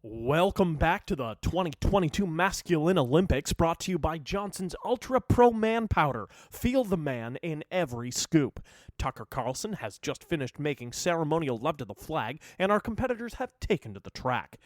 Welcome back to the 2022 Masculine Olympics, brought to you by Johnson's Ultra Pro Man Powder. Feel the man in every scoop. Tucker Carlson has just finished making ceremonial love to the flag, and our competitors have taken to the track.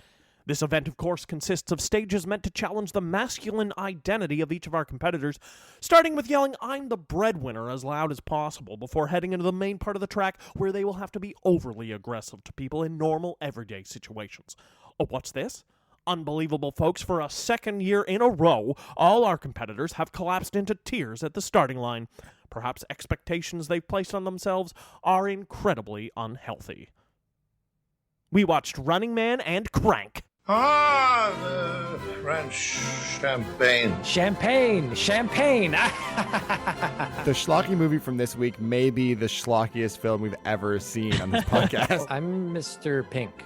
This event, of course, consists of stages meant to challenge the masculine identity of each of our competitors, starting with yelling, "I'm the breadwinner," as loud as possible, before heading into the main part of the track, where they will have to be overly aggressive to people in normal, everyday situations. Oh, what's this? Unbelievable, folks. For a second year in a row, all our competitors have collapsed into tears at the starting line. Perhaps expectations they've placed on themselves are incredibly unhealthy. We watched Running Man and Crank. Ah, the French champagne. Champagne! The schlocky movie from this week may be the schlockiest film we've ever seen on this podcast. I'm Mr. Pink.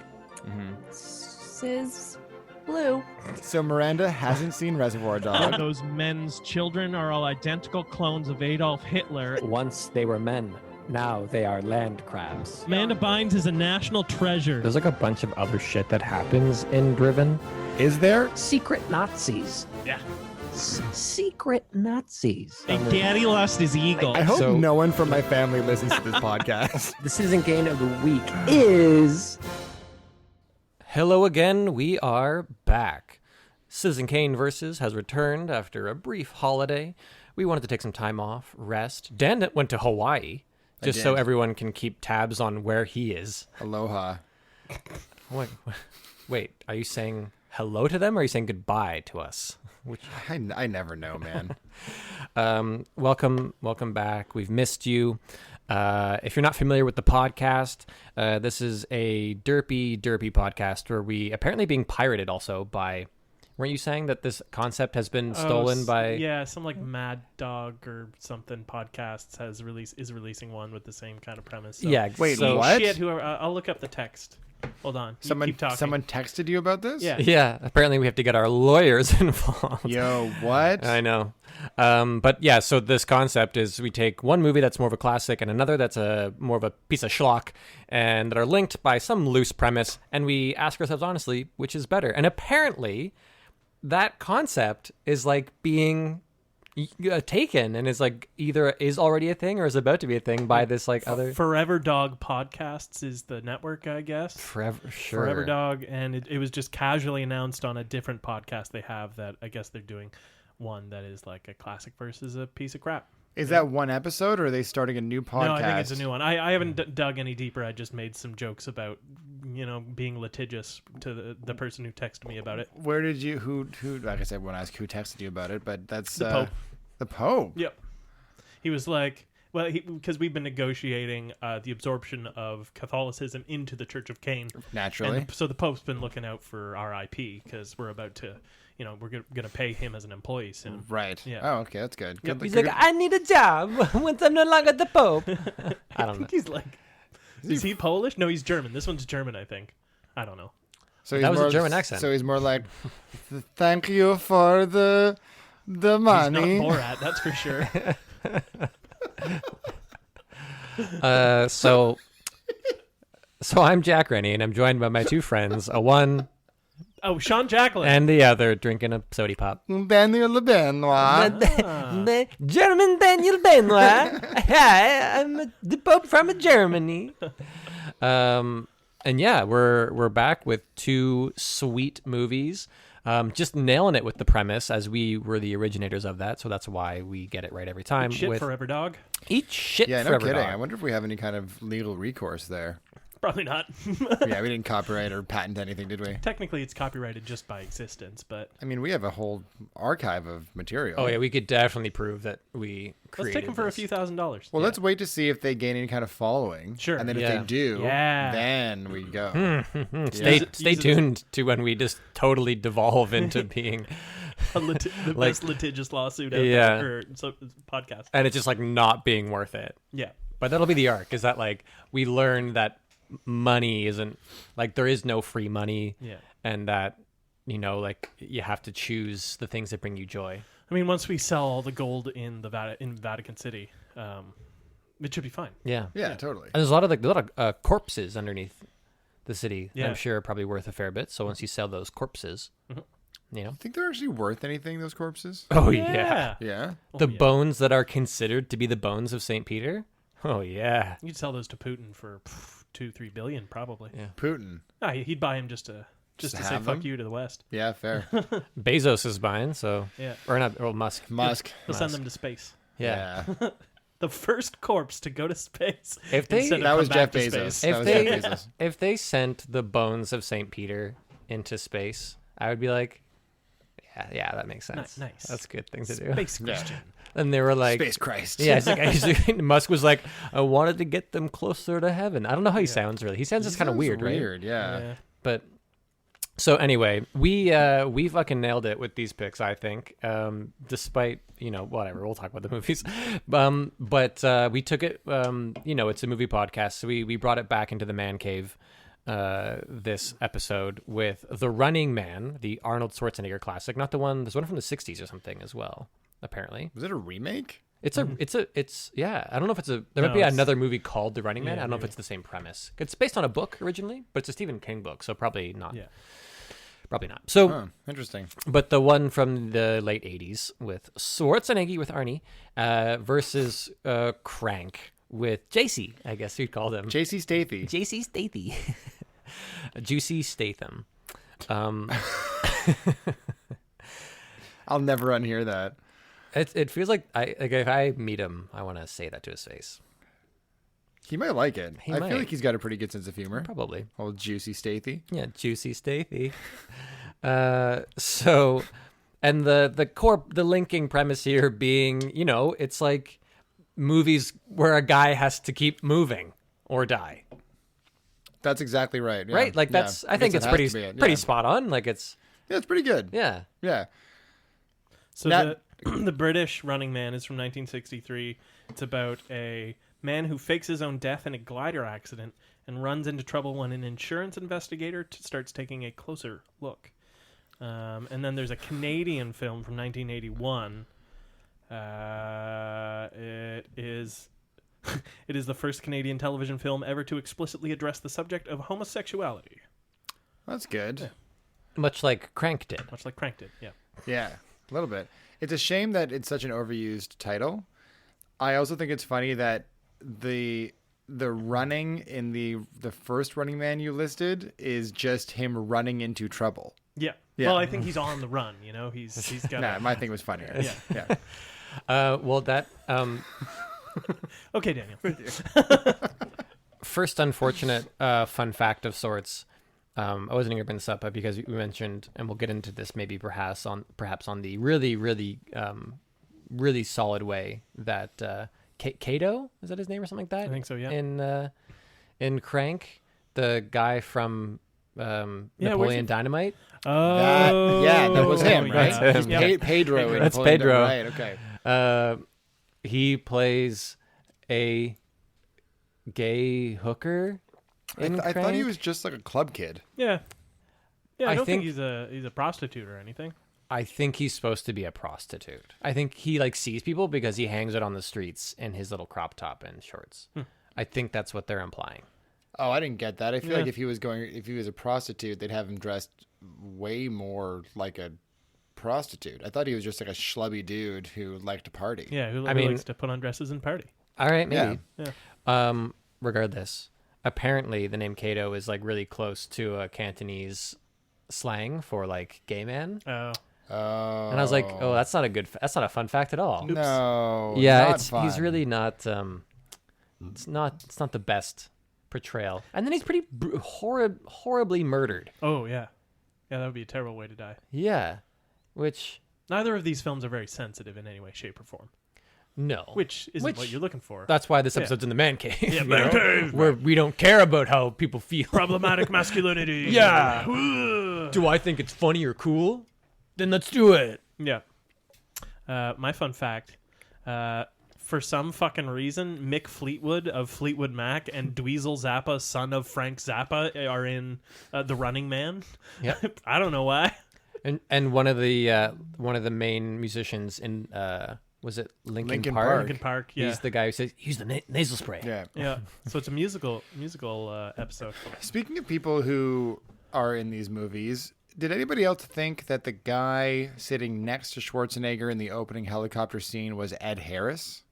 Sis Blue. So Miranda hasn't seen Reservoir Dogs. Those men's children are all identical clones of Adolf Hitler. Once they were men, now they are land crabs. Amanda Bynes is a national treasure. There's like a bunch of other shit that happens in Driven. Is there? Secret Nazis. Yeah. Secret Nazis. And Daddy lost his eagle. I hope So- no one from my family listens to this podcast. The Citizen Kane of the week is... Hello again, we are back. Citizen Kane Versus has returned after a brief holiday. We wanted to take some time off, rest. Dan went to Hawaii, just so did. everyone can keep tabs on where he is. Aloha. Wait, are you saying hello to them, or are you saying goodbye to us? I never know, man. Welcome back. We've missed you. If you're not familiar with the podcast, this is a derpy podcast where we apparently being pirated also by... Weren't you saying that this concept has been stolen by... Yeah, some like Mad Dog or something podcasts is releasing one with the same kind of premise. So. Yeah, Wait, so, what? Shit, whoever, I'll look up the text. Hold on. You keep talking. Someone texted you about this? Yeah. Yeah, apparently we have to get our lawyers involved. Yo, what? I know. But yeah, so this concept is we take one movie that's more of a classic and another that's more of a piece of schlock and that are linked by some loose premise, and we ask ourselves honestly, which is better? And apparently that concept is like being taken and is like either is already a thing or is about to be a thing by this like other... Forever Dog Podcasts is the network, I guess. Forever Dog, and it was just casually announced on a different podcast they have that I guess they're doing one that is like a classic versus a piece of crap. Is that one episode, or are they starting a new podcast? No, I think it's a new one. I haven't dug any deeper. I just made some jokes about, being litigious to the person who texted me about it. Where did you... Who? Like I said, when I asked who texted you about it, but that's... The Pope. The Pope? Yep. He was like... Well, because we've been negotiating the absorption of Catholicism into the Church of Cain. Naturally. And so the Pope's been looking out for our IP because we're about to... we're going to pay him as an employee soon. Right. Yeah. Oh, okay, that's good. Yep. He's like, I need a job once I'm no longer the Pope. I don't know. He's like... Is he Polish? No, he's German. This one's German, I think. I don't know. So That was a German accent. So he's more like, thank you for the money. He's not Borat, that's for sure. So I'm Jack Rennie, and I'm joined by my two friends, a one Oh, Sean Jacqueline. and the other, drinking a sody pop. Daniel Benoit. The German Daniel Benoit. Hi, I'm the Pope from Germany. And yeah, we're back with two sweet movies. Just nailing it with the premise, as we were the originators of that, so that's why we get it right every time. Shit with Forever Dog? Eat shit Yeah, no forever, kidding. dog. I wonder if we have any kind of legal recourse there. Probably not. Yeah, we didn't copyright or patent anything, did we? Technically, it's copyrighted just by existence, but... I mean, we have a whole archive of material. Oh yeah, we could definitely prove that we created Let's take them for this. a few $1,000s. Well, let's wait to see if they gain any kind of following. Sure. And then if Yeah. they do, Yeah. then we go. Stay Use it as- tuned to when we just totally devolve into being, the Like- best litigious lawsuit out Yeah. there, or podcast. and it's just like not being worth it. Yeah. But that'll be the arc, is that like we learn that money isn't, like there is no free money, Yeah. and that, like you have to choose the things that bring you joy. I mean, once we sell all the gold in Vatican City, it should be fine. Yeah. Yeah, totally. And there's a lot of corpses underneath the city. Yeah. I'm sure are probably worth a fair bit. So once you sell those corpses, you know. I think they're actually worth anything, those corpses. Oh yeah. Yeah. The bones that are considered to be the bones of St. Peter. Oh yeah. You'd sell those to Putin for $2-3 billion probably. Yeah. Putin. No, he'd buy him just to say have fuck them? you to the West. Yeah, fair. Bezos is buying, so Yeah. or not, or Musk. Musk. He'll send them to space. Yeah. The first corpse to go to space. If they- instead of That come was back Jeff to Bezos. space. That If was they Jeff Bezos. if they sent the bones of St. Peter into space, I would be like, yeah, that makes sense. Nice. That's a good thing to do. Space Christian. And they were like, Space Christ. yeah, it's like Musk was like, I wanted to get them closer to heaven. I don't know how he sounds really. He sounds just kind of weird, right? Weird, yeah. Yeah. But so anyway, we fucking nailed it with these picks, I think. Despite, whatever, we'll talk about the movies. But we took it, it's a movie podcast, so we brought it back into the man cave this episode with The Running Man, the Arnold Schwarzenegger classic. Not the one, there's one from the 60s or something as well, apparently. Was it a remake? It's I don't know if there might be it's- another movie called The Running Man. Yeah, I don't know if maybe. it's the same premise. It's based on a book originally, but it's a Stephen King book, so probably not. Yeah. Probably not. So, Oh, interesting. but the one from the late 80s with Schwarzenegger with Arnie versus Crank with JC, I guess you'd call them. J.C. Statham. JC Statham. Juicy Statham. I'll never unhear that. It feels like if I meet him, I want to say that to his face. He might like it. He I might. feel like he's got a pretty good sense of humor. Probably. Old Juicy Statham. Yeah, Juicy Statham. So, and the linking premise here being, it's like movies where a guy has to keep moving or die, That's exactly right. Yeah. right? Like Yeah. that's, I think guess it's it has pretty to be it. pretty Yeah. spot on. Like it's, Yeah, it's pretty good. yeah. Yeah. So Now- the British Running Man is from 1963. It's about a man who fakes his own death in a glider accident and runs into trouble when an insurance investigator starts taking a closer look. And then there's a Canadian film from 1981. It is it is the first Canadian television film ever to explicitly address the subject of homosexuality, That's good. Much like Crank did. much like Crank did. Yeah. Yeah, a little bit. It's a shame that it's such an overused title. I also think it's funny that the running in the first Running Man you listed is just him running into trouble. Yeah. Yeah. Well, I think he's on the run. He's got. Nah, my thing was funnier. Yeah. Yeah. Well, that Okay, Daniel. first unfortunate fun fact of sorts. I wasn't going to bring this up, but because we mentioned, and we'll get into this maybe perhaps on the really, really, really solid way that Kato, is that his name or something like that? I think so, yeah. In Crank, the guy from where's Napoleon he- Dynamite. That was him, yeah. right? That's him, He's yeah. Pedro. in That's Napoleon Pedro. Right, okay. He plays a gay hooker. I thought he Crank? was just like a club kid. Yeah. Yeah, I I don't think think- he's a prostitute or anything. I think he's supposed to be a prostitute. I think he sees people because he hangs out on the streets in his little crop top and shorts. I think that's what they're implying. Oh, I didn't get that. I feel Yeah. like if he was a prostitute, they'd have him dressed way more like a prostitute. I thought he was just like a schlubby dude who liked to party. Yeah, who I mean- likes to put on dresses and party. All right, maybe. Yeah. Regardless, apparently the name Kato is really close to a Cantonese slang for gay man. Oh. Oh. And I was like, oh, that's not a fun fact at all. No. Yeah, not he's fun. really not. It's not the best portrayal. And then he's pretty horribly murdered. Oh, yeah. Yeah, that would be a terrible way to die. Yeah, which Neither of these films are very sensitive in any way, shape, or form. no, Which isn't what you're looking for. That's why this episode's in the man cave. Yeah, you man know, cave. where we don't care about how people feel. Problematic masculinity. Yeah. Ugh. Do I think it's funny or cool? Then let's do it. Yeah. My fun fact. For some fucking reason, Mick Fleetwood of Fleetwood Mac and Dweezil Zappa, son of Frank Zappa, are in The Running Man. Yeah. I don't know why. And one of the main musicians in was it Linkin Linkin Park? Park. Linkin Park. Yeah. He's the guy who says, use the nasal spray. Yeah. Yeah. So it's a musical episode. Speaking of people who are in these movies, did anybody else think that the guy sitting next to Schwarzenegger in the opening helicopter scene was Ed Harris?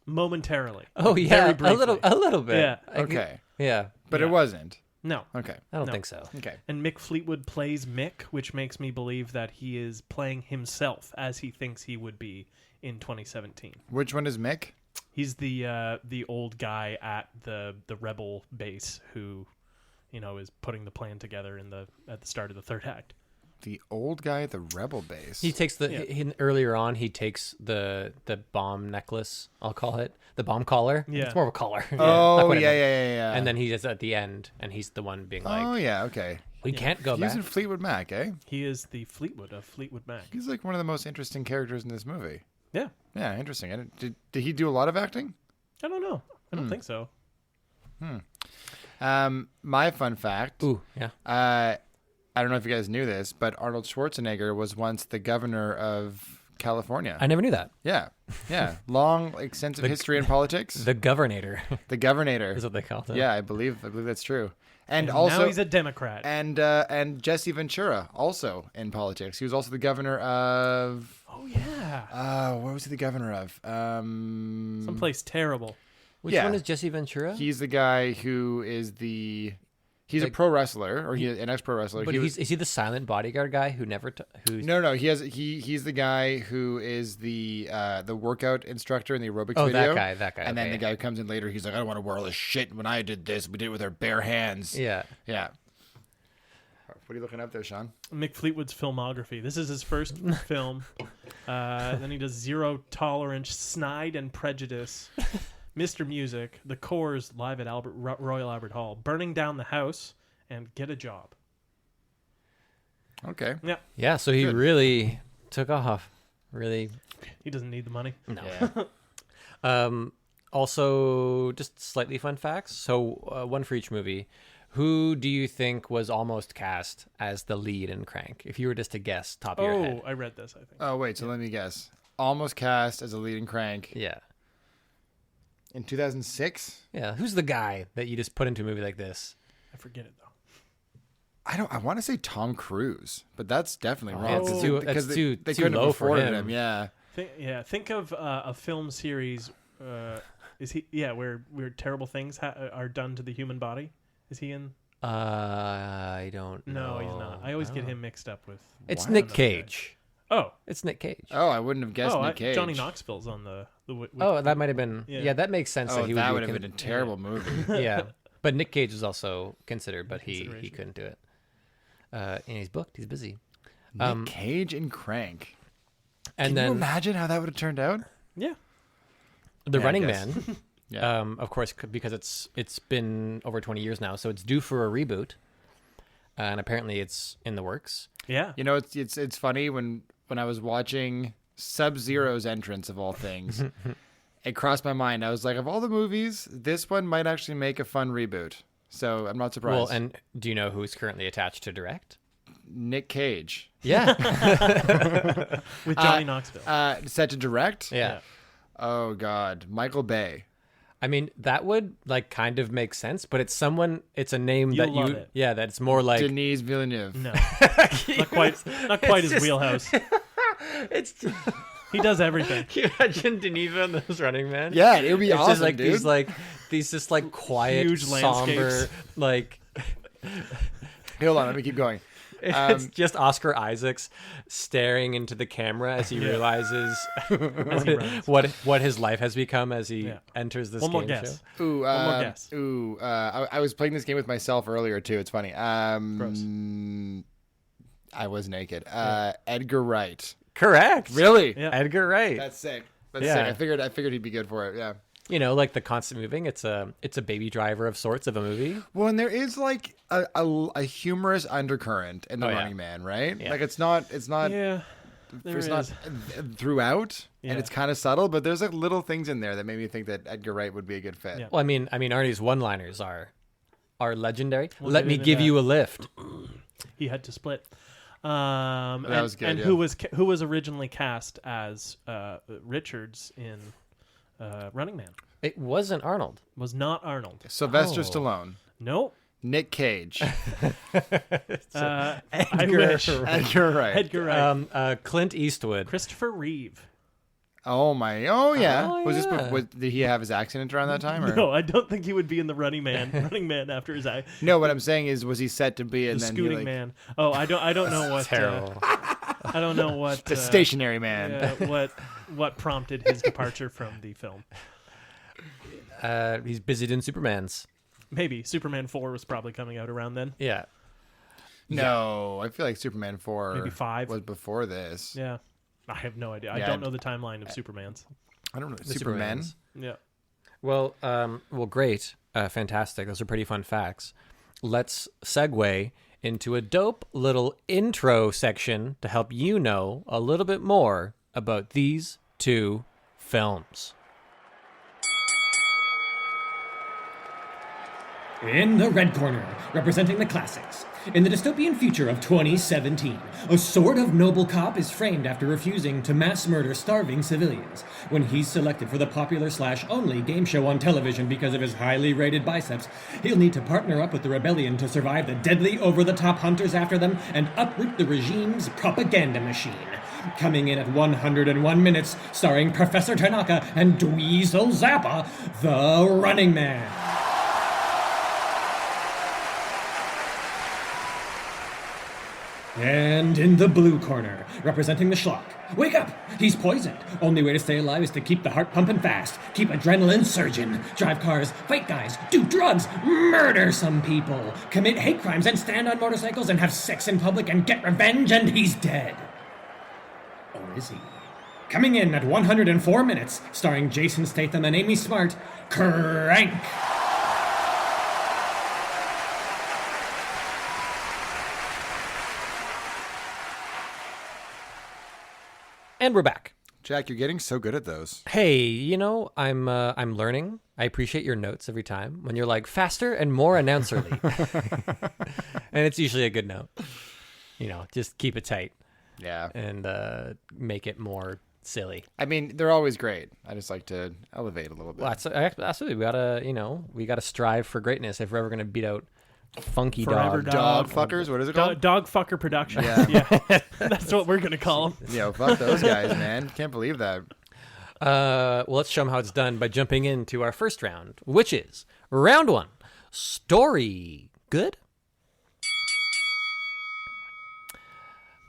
Momentarily. Oh yeah, Very a little bit. Yeah. Okay. Yeah. But Yeah. it wasn't. No. Okay. I don't No. think so. Okay. And Mick Fleetwood plays Mick, which makes me believe that he is playing himself as he thinks he would be in 2017. Which one is Mick? He's the old guy at the rebel base who, is putting the plan together at the start of the third act. The old guy at the rebel base. He takes the Yeah. earlier on. He takes the bomb necklace. I'll call it the bomb collar. Yeah. It's more of a collar. Not Oh, quite a yeah, necklace. yeah. And then he is at the end, and he's the one being like, Oh, yeah, okay. "We can't go back." Using Fleetwood Mac, eh? He is the Fleetwood of Fleetwood Mac. He's like one of the most interesting characters in this movie. Yeah. Yeah, interesting. Did he do a lot of acting? I don't know. I don't think so. My fun fact. Ooh, yeah. I don't know if you guys knew this, but Arnold Schwarzenegger was once the governor of California. I never knew that. Yeah. Long, extensive history in politics. The governor The governor. is what they call it. Yeah, I believe that's true. And And also now he's a Democrat. and Jesse Ventura also in politics. He was also the governor of oh yeah. what was he the governor of? Someplace terrible. Which Yeah. one is Jesse Ventura? He's the guy who is he's a pro wrestler or he's an ex-pro wrestler. But He is he the silent bodyguard guy who never who's No, he's the guy who is the workout instructor in the aerobics Oh, video. that guy. And then okay. the guy who comes in later, he's like, I don't want to wear all this shit. When I did this, we did it with our bare hands. Yeah. Yeah. What are you looking up there, Sean? Mick Fleetwood's filmography. This is his first film. Then he does Zero Tolerance, Snide and Prejudice, Mr. Music, The Coors live at Royal Albert Hall, Burning Down the House, and Get a Job. Okay. Yeah, Yeah, so he Good. really took off. Really. he doesn't need the money. No. Yeah. Also, just slightly fun facts. So, one for each movie. Who do you think was almost cast as the lead in Crank? If you were just to guess, top of your head. I read this, I think. Oh, wait. So let me guess. Almost cast as a leading crank Yeah. in 2006. Yeah. Who's the guy that you just put into a movie like this? I forget it, though. I want to say Tom Cruise, but that's definitely wrong. That's because too- they- that's because too- they too couldn't have low for afforded him. Yeah. Think of a film series. Is he? Yeah, where terrible things are done to the human body. Is he in? I don't know. No, he's not. I always get him mixed up with. It's Wow. Nick Cage. Oh, It's Nick Cage. Oh, I wouldn't have guessed Nick Cage. Johnny Knoxville's on the. Oh, that might have been. Yeah. Yeah, that makes sense. Oh, that he that would would have been a terrible movie. Yeah, but Nick Cage was also considered, but he Consideration. couldn't do it. And he's booked. He's busy. Nick Cage and Crank. And Can then you imagine how that would have turned out? Yeah. The Yeah, I Running guess. Man. Yeah. Of course, because it's been over 20 years now, so it's due for a reboot, and apparently it's in the works. Yeah. You know, it's funny when I was watching Sub-Zero's entrance of all things, it crossed my mind. I was like, of all the movies, this one might actually make a fun reboot. So I'm not surprised. Well, and do you know who's currently attached to direct? Nick Cage, Yeah, With Johnny Knoxville. set to direct. yeah. Oh God, Michael Bay. I mean, that would like kind of make sense, but it's someone. It's a name You'll that love you. it. Yeah, that's more like. Denis Villeneuve. No. Not quite his just- wheelhouse. It's. He does everything. Can you imagine Deneva and those Running Man? Yeah, it would be It's awesome, just like dude. these just like quiet, Huge somber, landscapes. like Hold on, let me keep going. it's just Oscar Isaacs staring into the camera as he realizes As he runs. what his life has become as he Yeah. enters this One more game guess. show. Ooh, One more guess. I was playing this game with myself earlier too. It's funny. I was naked. Edgar Wright. Correct. Really? Yeah. Edgar Wright. That's sick. That's Yeah. sick. I figured he'd be good for it. Yeah. You know, like the constant moving. It's a Baby Driver of sorts of a movie. Well, and there is like a humorous undercurrent in the Oh, yeah. Running Man, right? Yeah. Like it's not Yeah. There it's is. not throughout, Yeah. and it's kind of subtle, but there's like little things in there that made me think that Edgar Wright would be a good fit. Yeah. Well, I mean, Arnie's one-liners are legendary. We'll Let get me into give that. you a lift. He had to split. That was good, And yeah. who was originally cast as Richards in Running Man? It wasn't Arnold. Was not Arnold. Sylvester Oh. Stallone, Nope. Nick Cage, I Edgar wish. Wright. Edgar Wright. Edgar Wright. Clint Eastwood. Christopher Reeve. Oh my! Oh yeah. Oh, was this? yeah. Did he have his accident around that time? Or? No, I don't think he would be in the Running Man after his eye. No, what I'm saying is, was he set to be? And The then Scooting he, Man. Oh, I don't know what. Terrible. I don't know what. the stationary man. What prompted his departure from the film? He's busy doing Supermans. Maybe Superman 4 was probably coming out around then. Yeah. No, I feel like Superman 4 Maybe 5. was before this. Yeah, I have no idea. I Yeah, don't know the timeline of Superman's. I don't know. The Superman. Supermans. Yeah. Well, great. Fantastic. Those are pretty fun facts. Let's segue into a dope little intro section to help you know a little bit more about these two films. In the red corner, representing the classics. In the dystopian future of 2017, a sort of noble cop is framed after refusing to mass murder starving civilians. When he's selected for the popular/only game show on television because of his highly rated biceps, he'll need to partner up with the rebellion to survive the deadly over-the-top hunters after them and uproot the regime's propaganda machine. Coming in at 101 minutes, starring Professor Tanaka and Dweezil Zappa, The Running Man. And in the blue corner, representing the schlock. Wake up! He's poisoned. Only way to stay alive is to keep the heart pumping fast, keep adrenaline surging, drive cars, fight guys, do drugs, murder some people, commit hate crimes and stand on motorcycles and have sex in public and get revenge, and he's dead. Or is he? Coming in at 104 minutes, starring Jason Statham and Amy Smart, Crank! And we're back. Jack, you're getting so good at those. Hey, I'm learning. I appreciate your notes every time when you're like faster and more announcerly. And it's usually a good note. Just keep it tight Yeah. and make it more silly. I mean, they're always great. I just like to elevate a little bit. Well, absolutely. We gotta strive for greatness if we're ever gonna beat out Funky Forever Dog. Dog fuckers? What is it called? Dog Fucker Production. Yeah. That's what we're gonna call them. Yo, fuck those guys, man. Can't believe that. Well, let's show them how it's done by jumping into our first round, which is round one. Story good?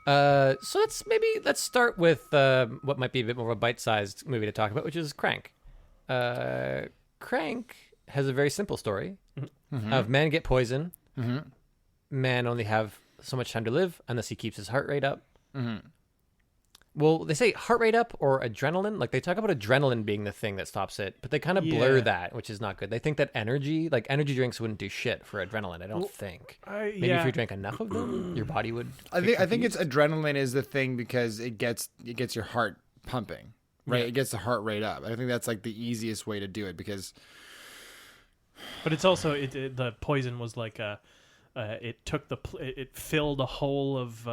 So let's start with what might be a bit more of a bite-sized movie to talk about, which is Crank. Crank has a very simple story of man get poison, man only have so much time to live unless he keeps his heart rate up. Well, they say heart rate up or adrenaline. Like they talk about adrenaline being the thing that stops it, but they kind of blur Yeah. that, which is not good. They think that energy drinks wouldn't do shit for adrenaline. I don't think. Maybe if you drank enough of them, your body would. I think it's adrenaline is the thing because it gets your heart pumping, right? Yeah. It gets the heart rate up. I think that's like the easiest way to do it because But it's also the poison was like it filled a hole of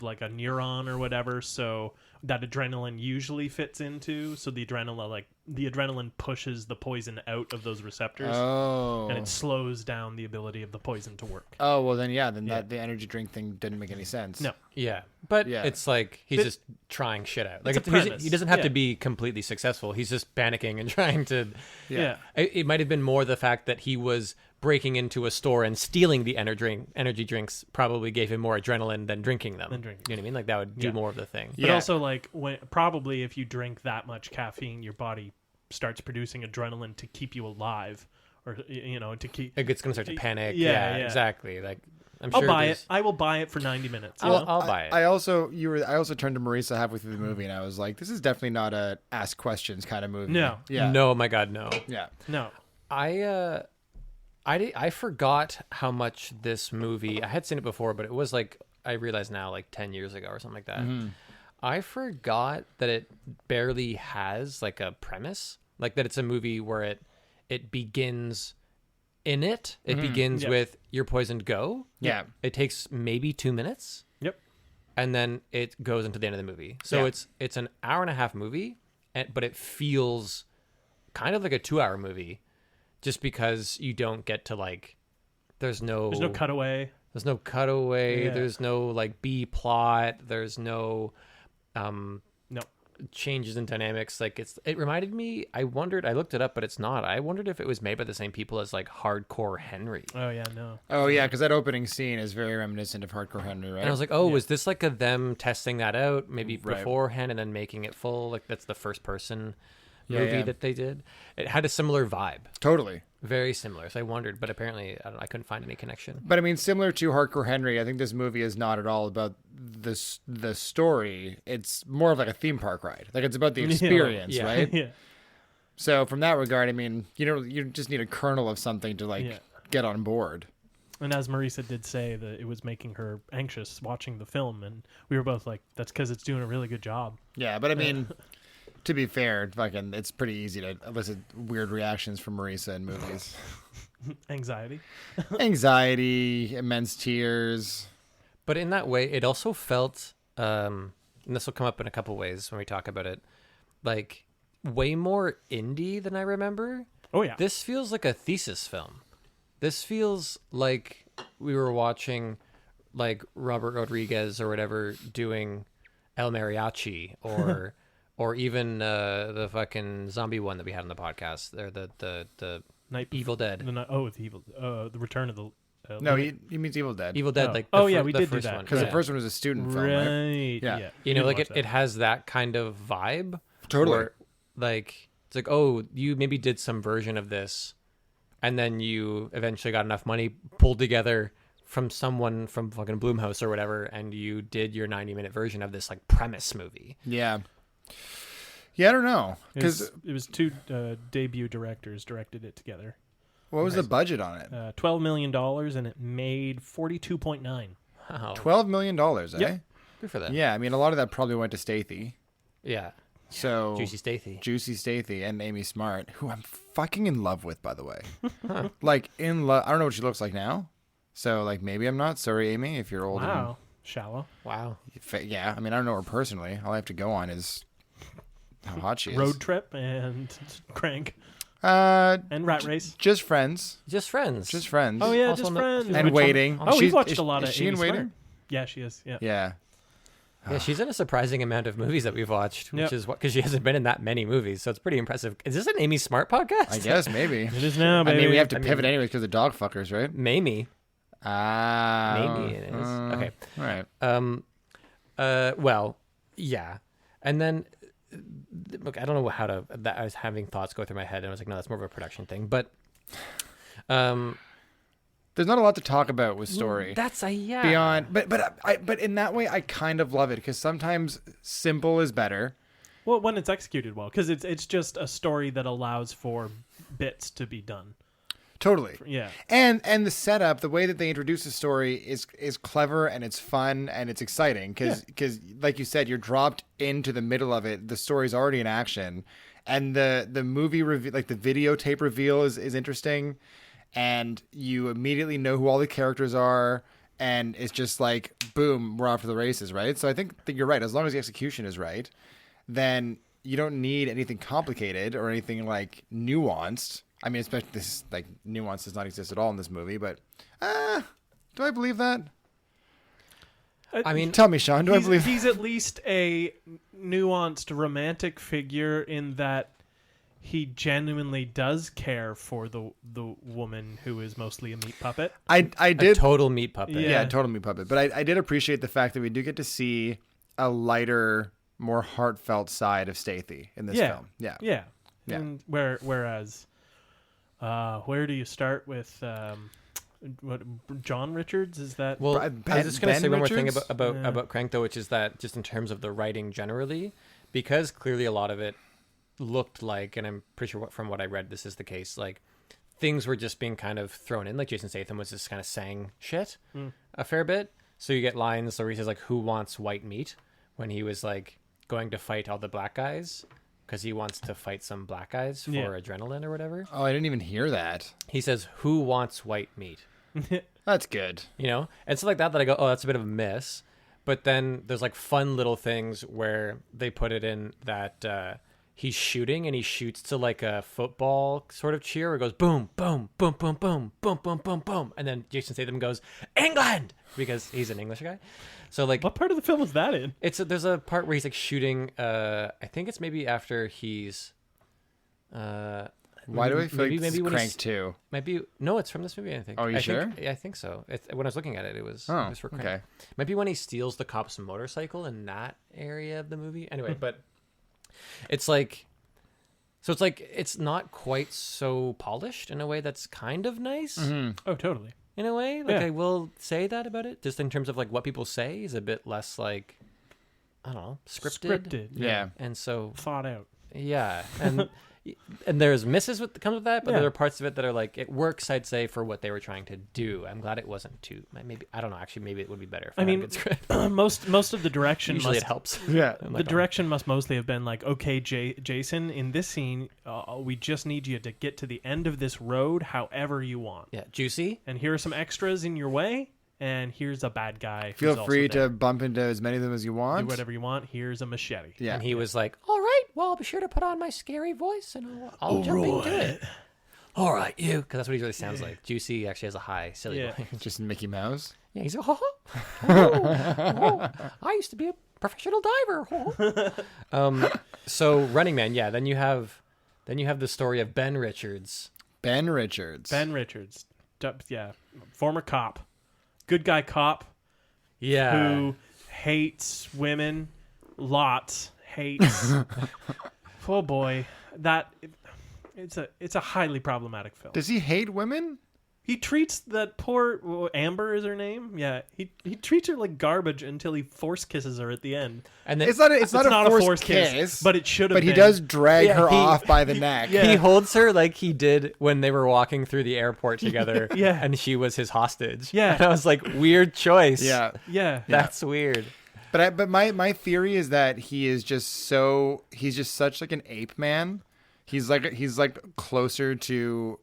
like a neuron or whatever, so that adrenaline usually fits into. So the adrenaline pushes the poison out of those receptors, and it slows down the ability of the poison to work. Oh well, then that the energy drink thing didn't make any sense. No. Yeah, but Yeah. it's like he's just trying shit out. Like It's a premise. he doesn't have to Yeah. be completely successful. He's just panicking and trying to. Yeah. It might have been more the fact that he was breaking into a store and stealing the energy drinks probably gave him more adrenaline than drinking them. Than drinking. You know what I mean? Like that would do Yeah. more of the thing. But Yeah. also, like, probably if you drink that much caffeine, your body starts producing adrenaline to keep you alive, or to keep. It's going to start to panic. Yeah, yeah. Exactly. Like I'm I'll sure buy there's- it. I will buy it for 90 minutes. I'll buy it. I also turned to Marisa halfway through the movie and I was like, this is definitely not a ask questions kind of movie. No. Yeah. No, my God, no. Yeah. No. I forgot how much this movie. I had seen it before, but it was like I realize now, like 10 years ago or something like that. I forgot that it barely has like a premise, like that it's a movie where it begins. It begins Yeah. with "You're poisoned, go." Yeah. It takes maybe 2 minutes. Yep. and then it goes into the end of the movie. So Yeah. it's an hour and a half movie, but it feels kind of like a 2-hour movie, just because you don't get to like. There's no cutaway. There's no cutaway. Yeah. There's no like B plot. There's no No. changes in dynamics. Like it reminded me. I looked it up, but it's not. I wondered if it was made by the same people as like Hardcore Henry. Oh yeah, no. Oh yeah, because that opening scene is very reminiscent of Hardcore Henry, right? And I was like, oh, was this like them testing that out maybe Right. beforehand and then making it full? Like that's the first person Yeah, movie yeah. that they did. It had a similar vibe, Totally. very similar. So I wondered, but apparently I couldn't find any connection. But I mean, similar to Hardcore Henry, I think this movie is not at all about the story. It's more of like a theme park ride. Like it's about the experience, Yeah. right? Yeah. So from that regard, I mean, you just need a kernel of something to like Yeah. get on board. And as Marisa did say, that it was making her anxious watching the film, and we were both like, "That's because it's doing a really good job." Yeah, but I mean, to be fair, fucking, it's pretty easy to elicit weird reactions from Marisa in movies. Anxiety. Anxiety, immense tears. But in that way, it also felt, and this will come up in a couple ways when we talk about it, like way more indie than I remember. Oh yeah. This feels like a thesis film. This feels like we were watching like Robert Rodriguez or whatever doing El Mariachi or even the fucking zombie one that we had on the podcast. They're the Night Evil Dead. the Evil. The Return of the. No, he means Evil Dead. Evil Dead, Oh. like Oh, yeah, we the did do first that. one. Because Yeah. the first one was a student film, Right. right? Yeah. Yeah. You know, We like watched it has that kind of vibe. Totally. where, like it's like, oh, you maybe did some version of this, and then you eventually got enough money pulled together from someone from fucking Blumhouse or whatever, and you did your 90-minute version of this like premise movie. Yeah. Yeah, I don't know. Because It was two debut directors directed it together. what was the budget on it? $12 million, and it made 42.9. Wow, $12 million, eh? Yep. good for them. Yeah, I mean, a lot of that probably went to Stathey. Yeah. So Juicy Stathey. Juicy Stathey and Amy Smart, who I'm fucking in love with, by the way. Like, in love. I don't know what she looks like now. So, like, maybe I'm not. Sorry, Amy, if you're old. Wow. Shallow. Wow. Yeah, I mean, I don't know her personally. All I have to go on is how hot she is. Road Trip and Crank Uh, and Rat Race. just friends. Just friends. Just friends. Oh, yeah, Also just no- friends. And Which Waiting. one? Oh, we've She's- watched is- a lot is of she in Amy Waiting? Smart. Yeah, she is. Yeah. Yeah. Yeah, she's in a surprising amount of movies that we've watched, which Yep. is what because she hasn't been in that many movies, so it's pretty impressive. Is this an Amy Smart podcast? I guess, maybe. It is now, I baby. mean, we have to I pivot mean- anyways because of dog fuckers, right? Mamie. Ah. Maybe it is. Okay. All right. Well, yeah. And then, look, I don't know how to. I was having thoughts go through my head, and I was like, no, that's more of a production thing. But, There's not a lot to talk about with story. that's a yeah. Beyond, but in that way, I kind of love it because sometimes simple is better. Well, when it's executed well, because it's just a story that allows for bits to be done. Totally. Yeah. And the setup, the way that they introduce the story is clever and it's fun and it's exciting because like you said, you're dropped into the middle of it. The story's already in action, and the movie like the videotape reveal is interesting, and you immediately know who all the characters are, and it's just like boom, we're off to the races, right? So I think that you're right. As long as the execution is right, then you don't need anything complicated or anything like nuanced. I mean, especially this like nuance does not exist at all in this movie, but do I believe that? I mean, Tell me, Sean, do I believe he's at least a nuanced romantic figure in that he genuinely does care for the woman who is mostly a meat puppet. I a did total meat puppet. Yeah. yeah, total meat puppet, but I did appreciate the fact that we do get to see a lighter, more heartfelt side of Stathey in this film. Yeah. Yeah. Yeah. And whereas where do you start with what John Richards is that? Well, I Ben- was just going to Ben say one more thing Richards? about Crank, though, which is that just in terms of the writing generally, because clearly a lot of it looked like, and I'm pretty sure from what I read, this is the case, like things were just being kind of thrown in. Like Jason Statham was just kind of saying shit a fair bit. So you get lines where he says, like, who wants white meat? When he was, like, going to fight all the black guys because he wants to fight some black guys for Yeah. adrenaline or whatever. Oh, I didn't even hear that. He says, who wants white meat? That's good. You know, and stuff like that I go, oh, that's a bit of a miss. But then there's like fun little things where they put it in that he's shooting and he shoots to like a football sort of cheer where it goes boom, boom, boom, boom, boom, boom, boom, boom, boom. And then Jason Statham goes, England! Because he's an English guy. So like, What part of the film is that in? there's a part where he's like shooting, I think it's maybe after he's, Why do I feel like this is when Crank he's 2? Maybe no, it's from this movie. I think. Oh, you sure? I think so. When I was looking at it, it was Oh, for Crank. okay. Maybe when he steals the cop's motorcycle in that area of the movie. Anyway, but it's like, so it's like it's not quite so polished in a way that's kind of nice. Oh, totally. In a way, like Yeah. I will say that about it, just in terms of like what people say is a bit less like, I don't know, scripted. Yeah. And so Thought out. yeah, and there's misses with comes with that, but Yeah. there are parts of it that are like it works. I'd say for what they were trying to do. I'm glad it wasn't too. Maybe I don't know. Actually, maybe it would be better. If I had a mean, good script. most of the direction Usually must, it helps. Yeah. the direction must mostly have been like, okay, Jason, in this scene, we just need you to get to the end of this road however you want. Yeah, juicy. And here are some extras in your way, and here's a bad guy. who's Feel also free there. to bump into as many of them as you want. do whatever you want. Here's a machete. Yeah. And he was like, "All right, well, I'll be sure to put on my scary voice and I'll jump into it." All right, you, because that's what he really sounds like. Juicy actually has a high, silly Yeah. voice. Just Mickey Mouse. Yeah, he's like, oh, I used to be a professional diver. So Running Man, yeah. Then you have the story of Ben Richards. Ben Richards. Ben Richards. Yeah. Former cop. Good guy cop Yeah, who hates women. Lots. Hates. Oh boy. It's a highly problematic film. Does he hate women? He treats that poor Amber is her name. Yeah, he treats her like garbage until he force kisses her at the end. and then It's not a forced forced kiss, but it should have. But he been. does drag Yeah, her he- off by the neck. Yeah. he holds her like he did when they were walking through the airport together. Yeah. and she was his hostage. Yeah. and I was like, weird choice. Yeah. Yeah, that's weird. But my theory is that he's just such like an ape man. He's like closer to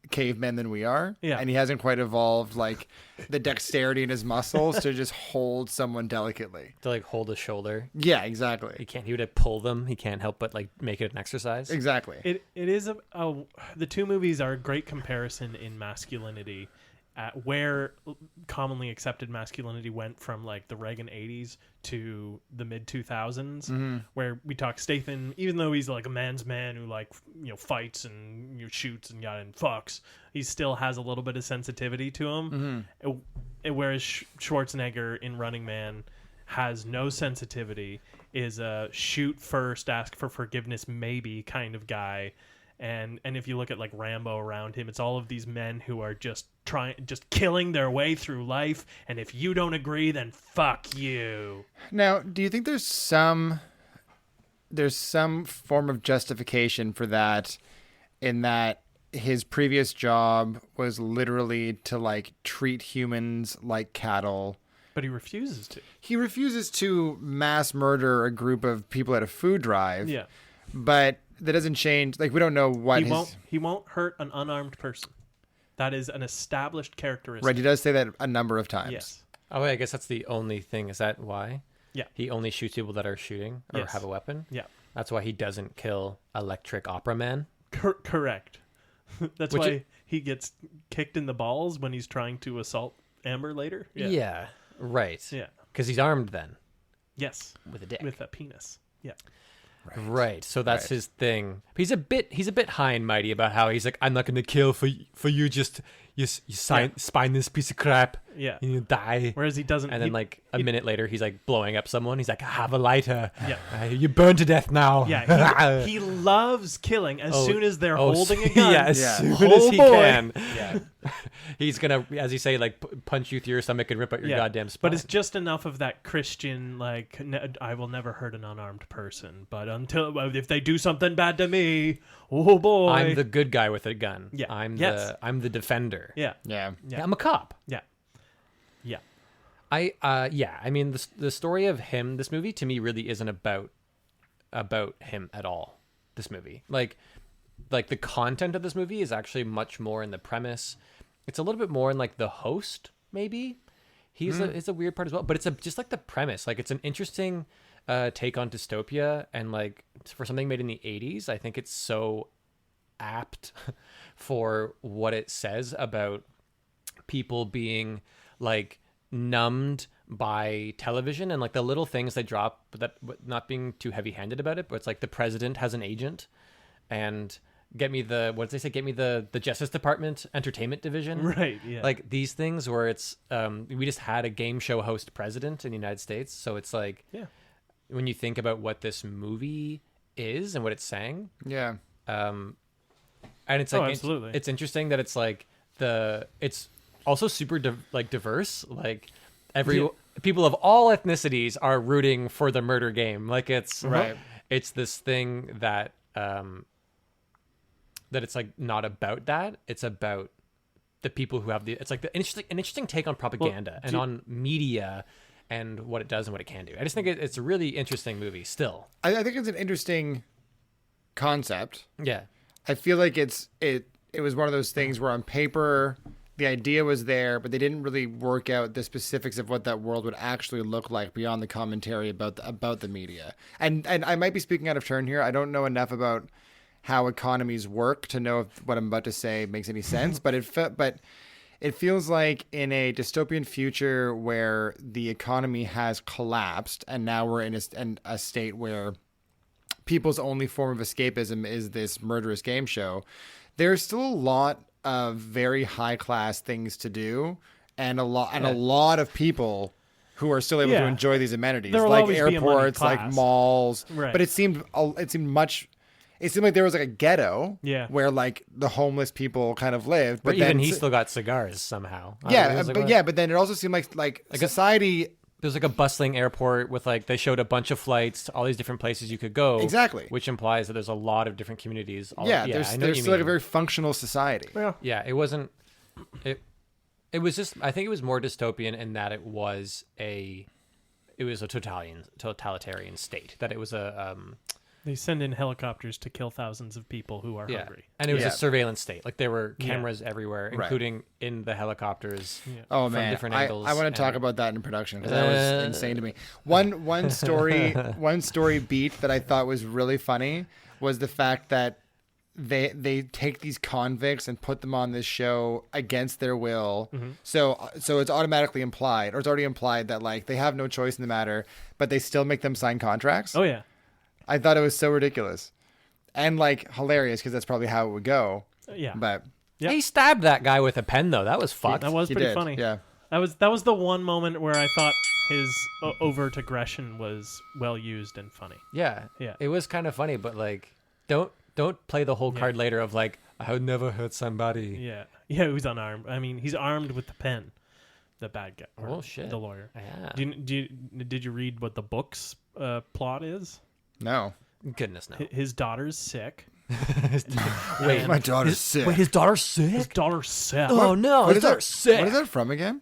cavemen than we are. Yeah. And he hasn't quite evolved like the dexterity in his muscles to just hold someone delicately. To like hold a shoulder. Yeah, He exactly. can't. He would pull them. He can't help but like make it an exercise. Exactly. It is the two movies are a great comparison in masculinity, where commonly accepted masculinity went from like the Reagan 80s to the mid 2000s, where we talk Statham, even though he's like a man's man who like fights and shoots and and fucks, he still has a little bit of sensitivity to him. Whereas Schwarzenegger in Running Man has no sensitivity, is a shoot first, ask for forgiveness maybe kind of guy. And if you look at like Rambo around him, it's all of these men who are just killing their way through life. And if you don't agree, then fuck you. Now, do you think there's some form of justification for that, in that his previous job was literally to like treat humans like cattle? But he refuses to. He refuses to mass murder a group of people at a food drive. Yeah. But that doesn't change. Like, we don't know what He won't hurt an unarmed person. That is an established characteristic. Right, he does say that a number of times. Yes. Oh, wait, I guess that's the only thing. Is that why? Yeah. He only shoots people that are shooting or Yes. have a weapon. Yeah. That's why he doesn't kill Electric Opera Man. Correct. That's Which why he gets kicked in the balls when he's trying to assault Amber later. Yeah. Right. Yeah. Because he's armed then Yes. with a dick. With a penis. Yeah. Right. So that's his thing. He's a bit high and mighty about how he's like, I'm not gonna kill for you. Just you spineless piece of crap. Yeah. You die. Whereas he doesn't. And then like a minute later, he's like blowing up someone. He's like, have a lighter. Yeah. You burn to death now. Yeah, he loves killing as soon as they're holding a gun. Yeah, as Yeah. soon Oh, as he boy. can. Yeah. He's gonna, as you say, like punch you through your stomach and rip out your goddamn spine. But it's just enough of that Christian, like, I will never hurt an unarmed person, but if they do something bad to me, oh boy. I'm the good guy with a gun. Yeah. I'm Yes. the defender. Yeah. Yeah. Yeah. I'm a cop. Yeah. Yeah. I mean the story of him, this movie to me really isn't about him at all. This movie. Like the content of this movie is actually much more in the premise. It's a little bit more in like the host, maybe. He's a weird part as well, but it's just like the premise. Like, it's an interesting take on dystopia, and like for something made in the 80s, I think it's so apt for what it says about people being like numbed by television and like the little things they drop, but that not being too heavy-handed about it. But it's like the president has an agent, and get me the Justice Department entertainment division, Right, yeah. like these things where it's we just had a game show host president in the United States, so it's like, Yeah. when you think about what this movie is and what it's saying, Yeah. and it's like absolutely. it's interesting that it's like it's also super diverse. Like people of all ethnicities are rooting for the murder game. Like it's Right. It's this thing that that it's like not about that. It's about the people who have it's like an interesting take on propaganda and on media and what it does and what it can do. I just think it's a really interesting movie still. I think it's an interesting concept. Yeah. I feel like it was one of those things where on paper the idea was there, but they didn't really work out the specifics of what that world would actually look like beyond the commentary about the media. And I might be speaking out of turn here. I don't know enough about how economies work to know if what I'm about to say makes any sense, but it feels like in a dystopian future where the economy has collapsed and now we're in a state where people's only form of escapism is this murderous game show, there's still a lot of very high class things to do and a lot of people who are still able to enjoy these amenities, There will like always be a money airports, like class. malls. Right. But it seemed like there was like a ghetto where like the homeless people kind of lived, But but even then he still got cigars somehow. but then it also seemed like society. There's like a bustling airport with like they showed a bunch of flights to all these different places you could go. Exactly. Which implies that there's a lot of different communities. There's still like a very functional society. Yeah, it wasn't. It was just. I think it was more dystopian in that it was a totalitarian state. That it was a. They send in helicopters to kill thousands of people who are hungry. And it was Yeah. a surveillance state. Like there were cameras everywhere, including in the helicopters. Oh from man, different I angles. want to talk about that in production because that was insane to me. One story beat that I thought was really funny was the fact that they take these convicts and put them on this show against their will. So it's automatically implied, or it's already implied that like they have no choice in the matter, but they still make them sign contracts. Oh yeah. I thought it was so ridiculous and like hilarious because that's probably how it would go. Yeah. But Yep. He stabbed that guy with a pen though. That was fucked. That was he pretty did. funny. Yeah. That was the one moment where I thought his overt aggression was well used and funny. Yeah. Yeah. It was kind of funny, but like, don't play the whole card later of like, I would never hurt somebody. Yeah. Yeah, he was unarmed. I mean, he's armed with the pen. The bad guy. or Oh, shit. The lawyer. Yeah. Did you read what the book's plot is? No. Goodness no. His daughter's sick. Wait, My daughter's sick. his daughter's sick? His daughter's sick. Oh no, What his is that? daughter's sick. What is that from again?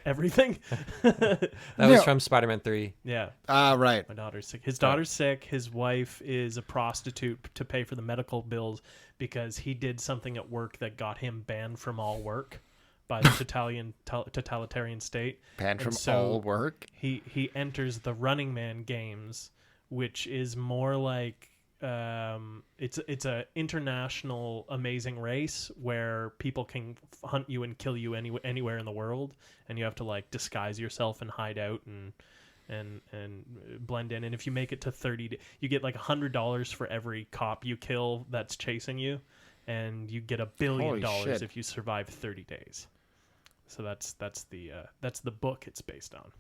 Everything. That No. was from Spider-Man 3. Yeah. Right. My daughter's sick. His daughter's sick. His wife is a prostitute to pay for the medical bills because he did something at work that got him banned from all work by the totalitarian state. Banned And from so all work. He enters the Running Man games, which is more like it's a international amazing race where people can hunt you and kill you anywhere in the world, and you have to like disguise yourself and hide out and blend in. And if you make it to 30, you get like $100 for every cop you kill that's chasing you, and you get $1 billion Holy shit. if you survive 30 days. So that's the book it's based on.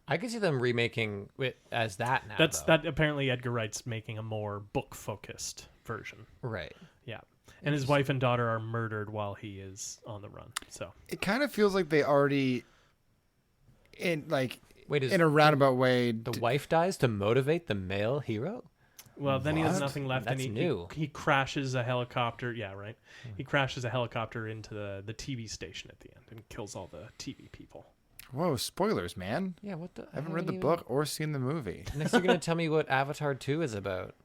I can see them remaking it as that now. That's though. that apparently Edgar Wright's making a more book focused version. Right. Yeah. And his wife and daughter are murdered while he is on the run. So It kind of feels like they already, Wait, in a roundabout way. The wife dies to motivate the male hero? well then he has What? nothing left, That's and new. he crashes a helicopter. Yeah, right. He crashes a helicopter into the TV station at the end and kills all the TV people. Whoa, spoilers, man. Yeah, what the? I haven't read the book or seen the movie. Next you're going to tell me what Avatar 2 is about.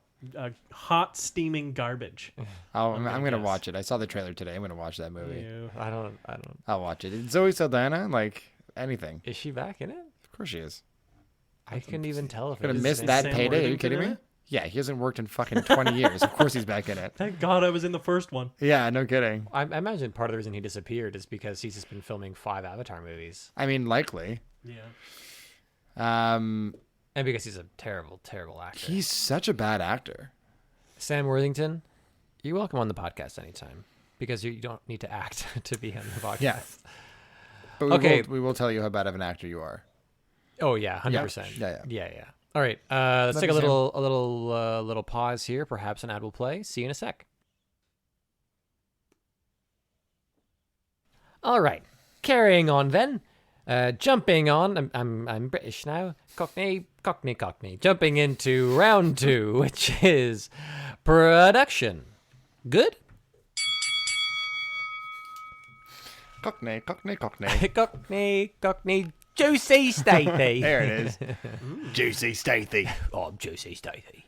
Hot steaming garbage. I'm gonna gonna guess. watch it. I saw the trailer today. I'm gonna watch that movie. You- I don't. I'll watch it. It's Zoe Saldana, like anything. Is she back in it? Of course she is. I couldn't even tell if it Gonna was. miss is that Sam payday? Are you Worthington kidding in me? it? Yeah, he hasn't worked in fucking 20 years. Of course he's back in it. Thank God I was in the first one. Yeah, no kidding. I imagine part of the reason he disappeared is because he's just been filming 5 Avatar movies, I mean, likely. Yeah. and because he's a terrible, terrible actor. He's such a bad actor. Sam Worthington, you're welcome on the podcast anytime because you don't need to act to be on the podcast. Yeah. But Okay. we will tell you how bad of an actor you are. Oh yeah, 100%. Yeah. All right, let's Love take a you, Sam. little pause here. Perhaps an ad will play. See you in a sec. All right, carrying on then. Jumping on. I'm British now. Cockney. Jumping into round 2, which is production. Good. Cockney. Cockney. Juicy Stathy. There it is. Juicy Stathy. Oh, I'm Juicy Stathy.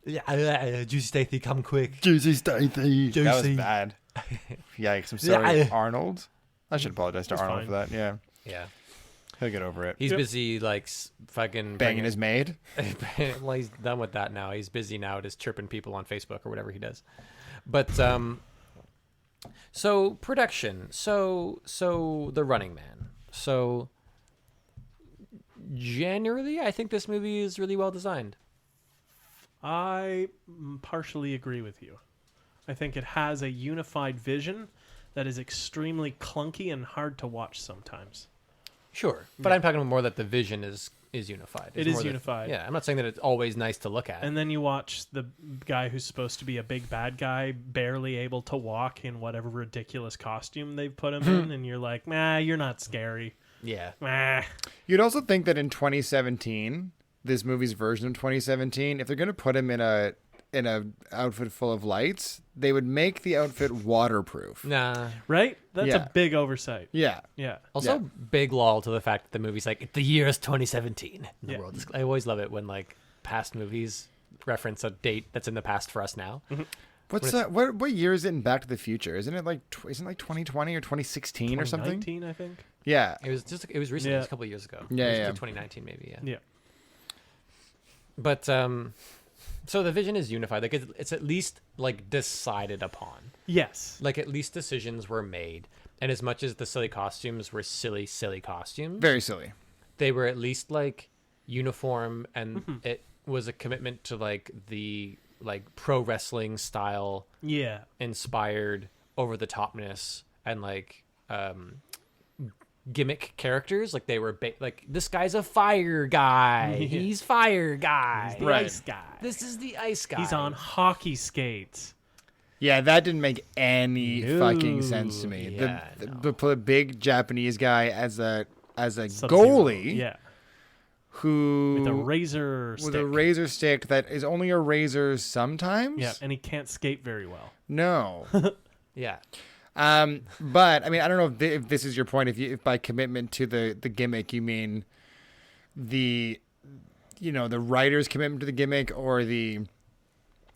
Yeah, Juicy Stathy, come quick. Juicy Stathy. That was Juicy. bad. Yikes. I'm sorry, Yeah. Arnold. I should apologize to It's Arnold fine. for that. Yeah. Yeah. He'll get over it. He's busy, like, fucking... Banging his maid. Well, he's done with that now. He's busy now just chirping people on Facebook or whatever he does. But, so, production. So, The Running Man. So, generally, I think this movie is really well designed. I partially agree with you. I think it has a unified vision that is extremely clunky and hard to watch sometimes. Sure. But I'm talking more that the vision is unified. It It's is more that- unified. Yeah, I'm not saying that it's always nice to look at. And then you watch the guy who's supposed to be a big bad guy barely able to walk in whatever ridiculous costume they've put him in, and you're like, nah, you're not scary. yeah. Nah. You'd also think that in 2017, this movie's version of 2017, if they're going to put him in a outfit full of lights, they would make the outfit waterproof. Nah. Right? That's Yeah. a big oversight. Yeah. Yeah. Also, Yeah. big lol to the fact that the movie's like, the year is 2017. And the Yeah. world is... I always love it when, like, past movies reference a date that's in the past for us now. What's that? What year is it in Back to the Future? Isn't it like 2020 or 2016 or something? 2019, I think. Yeah. It was recently, it was a couple of years ago. Yeah, It was yeah. 2019 maybe, yeah. Yeah. But so the vision is unified. Like it's at least like decided upon. Yes. Like at least decisions were made. And as much as the silly costumes were silly costumes, Very silly. they were at least like uniform, and it was a commitment to like the like pro wrestling style Yeah. inspired over the topness and like gimmick characters. Like they were like, this guy's a fire guy. He's fire guy. He's the Right. ice guy. This is the ice guy. He's on hockey skates. Yeah, that didn't make any No. fucking sense to me. Yeah, The put a big Japanese guy as a Sub-Zero. goalie Yeah. who With a razor stick. with a razor stick that is only a razor sometimes. Yeah, and he can't skate very well. No. Yeah. But I mean, I don't know if this is your point. If by commitment to the gimmick you mean the writer's commitment to the gimmick or the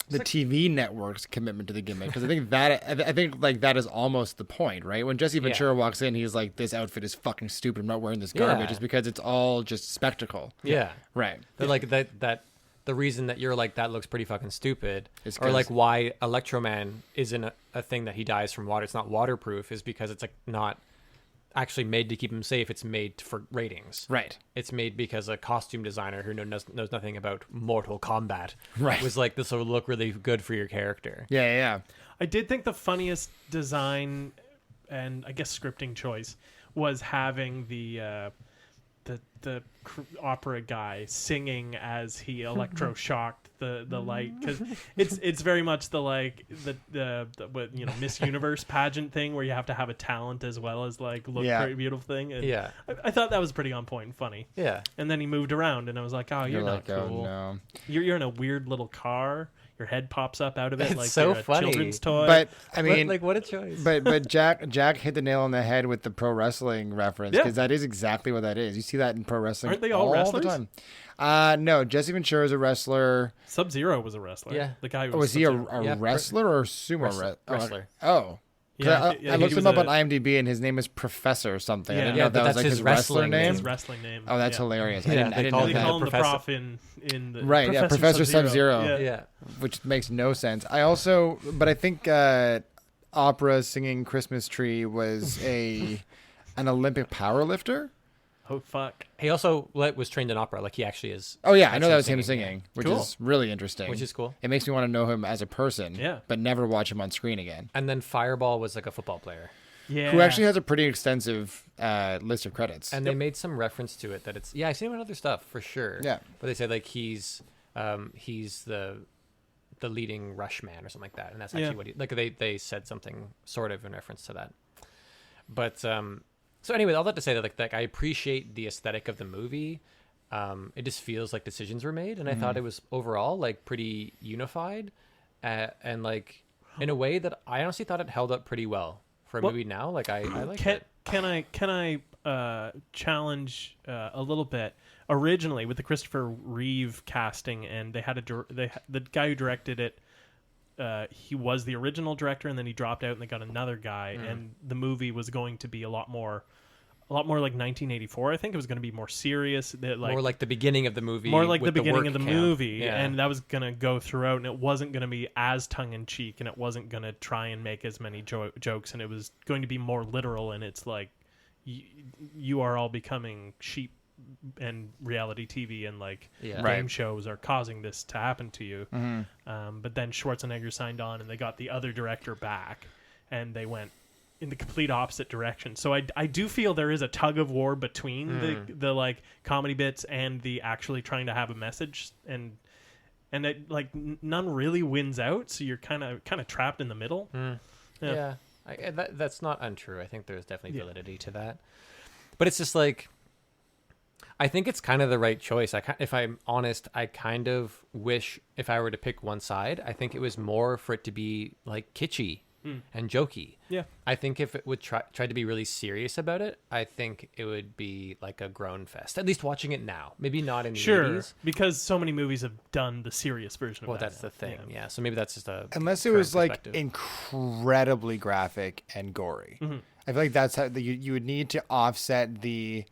TV network's commitment to the gimmick, because I think that is almost the point, right? When Jesse Ventura walks in, he's like, "This outfit is fucking stupid. I'm not wearing this garbage." Yeah. It's because it's all just spectacle, Yeah. right? They're like that the reason that you're like, that looks pretty fucking stupid, It's or like 'cause- why Electroman isn't a thing that he dies from water. It's not waterproof, is because it's like not actually made to keep him safe. It's made for ratings. Right. It's made because a costume designer who knows nothing about Mortal Kombat Right. was like, this will look really good for your character. Yeah. I did think the funniest design and I guess scripting choice was having the opera guy singing as he electroshocked the light, because it's very much the Miss Universe pageant thing where you have to have a talent as well as like look Yeah. pretty beautiful thing. And Yeah. I thought that was pretty on point and funny. Yeah. And then he moved around, and I was like, "Oh, you're not like, cool. oh no. You're in a weird little car. Your head pops up out of it It's like so you're a funny. children's toy." But I mean, like what a choice. but Jack hit the nail on the head with the pro wrestling reference, Yeah. because that is exactly what that is. You see that in pro wrestling. Aren't they all the wrestlers? time. No, Jesse Ventura is a wrestler. Sub-Zero was a wrestler. Yeah. The guy who Was he a Sub-Zero. Yeah, wrestler or a sumo wrestler. wrestler? Oh, I he looked was him up a- on IMDb, and his name is Professor something. I Yeah. didn't Yeah, know but that was that's like his his wrestler wrestling name. name. His wrestling name. Oh, that's yeah. hilarious. Yeah, I they didn't call know They him that. call him the Professor. prof in the Right, yeah, Professor Sub-Zero. Yeah. Yeah. Which makes no sense. But I think opera singing Christmas Tree was an Olympic powerlifter. Oh fuck. He also was trained in opera. Like he actually is. Oh yeah, I know actually that was him singing, singing, which Cool. is really interesting. Which is cool. It makes me want to know him as a person, Yeah. but never watch him on screen again. And then Fireball was like a football player. Yeah. Who actually has a pretty extensive list of credits. And they made some reference to it that it's I see him in other stuff for sure. Yeah. But they said like he's the leading Rush man or something like that, and that's actually Yeah. what they said something sort of in reference to that. But so anyway, all that to say that like I appreciate the aesthetic of the movie. It just feels like decisions were made, and I thought it was overall like pretty unified, and like in a way that I honestly thought it held up pretty well for a movie now. Like I like it. Can I challenge a little bit? Originally, with the Christopher Reeve casting, and they had the guy who directed it. He was the original director, and then he dropped out, and they got another guy. And the movie was going to be a lot more like 1984. I think it was going to be more serious. More like the beginning of the movie. More like the with beginning work of the camp. movie, Yeah. and that was going to go throughout, and it wasn't going to be as tongue-in-cheek, and it wasn't going to try and make as many jokes, and it was going to be more literal, and it's like, you are all becoming sheep, and reality TV and like Yeah. game Right. shows are causing this to happen to you. But then Schwarzenegger signed on, and they got the other director back, and they went in the complete opposite direction. So I do feel there is a tug of war between the like comedy bits and the actually trying to have a message, and it like none really wins out. So you're kind of trapped in the middle. Yeah, that's not untrue. I think there's definitely validity to that. But it's just like, I think it's kind of the right choice. If I'm honest, I kind of wish if I were to pick one side, I think it was more for it to be like kitschy and jokey. Yeah. I think if it would try to be really serious about it, I think it would be like a groan fest. At least watching it now. Maybe not in the 80s. Because so many movies have done the serious version of Well, that. that's the thing. Yeah. So maybe that's just a Unless it current was like perspective. incredibly graphic and gory. I feel like that's how you would need to offset the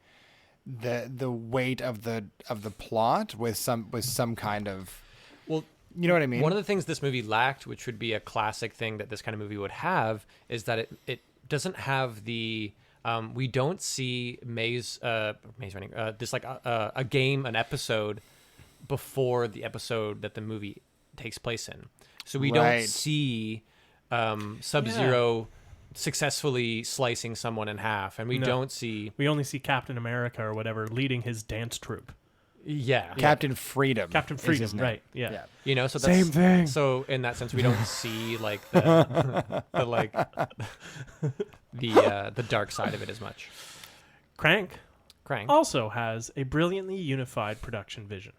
weight of the plot with some kind of, Well, you know what I mean? one of the things this movie lacked, which would be a classic thing that this kind of movie would have, is that it doesn't have the we don't see maze running this like a game, an episode before the episode that the movie takes place in. So we don't Right. see Sub-Zero successfully slicing someone in half, and we No. don't see We only see Captain America or whatever leading his dance troupe. Captain Freedom. Captain is Freedom, his name. right? Yeah. Yeah. You know, so that's, Same thing. So in that sense, we don't see like the like the dark side of it as much. Crank Crank. also has a brilliantly unified production vision.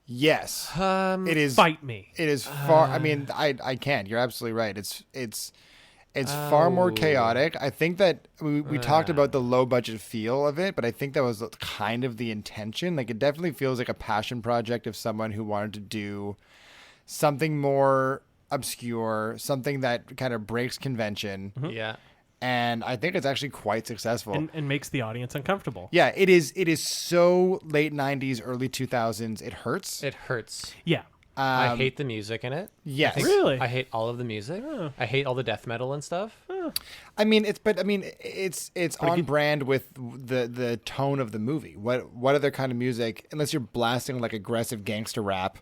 Yes. It is. Fight me. It is far. I mean, I can't. You're absolutely right. It's far more chaotic. I think that we talked about the low budget feel of it, but I think that was kind of the intention. Like, it definitely feels like a passion project of someone who wanted to do something more obscure, something that kind of breaks convention. Yeah. And I think it's actually quite successful. And makes the audience uncomfortable. Yeah, it is. It is so late 90s, early 2000s. It hurts. It hurts. Yeah. I hate the music in it. Yes. Really? I hate all of the music. I hate all the death metal and stuff. I mean, it's on brand with the tone of the movie. What other kind of music, unless you're blasting like aggressive gangster rap,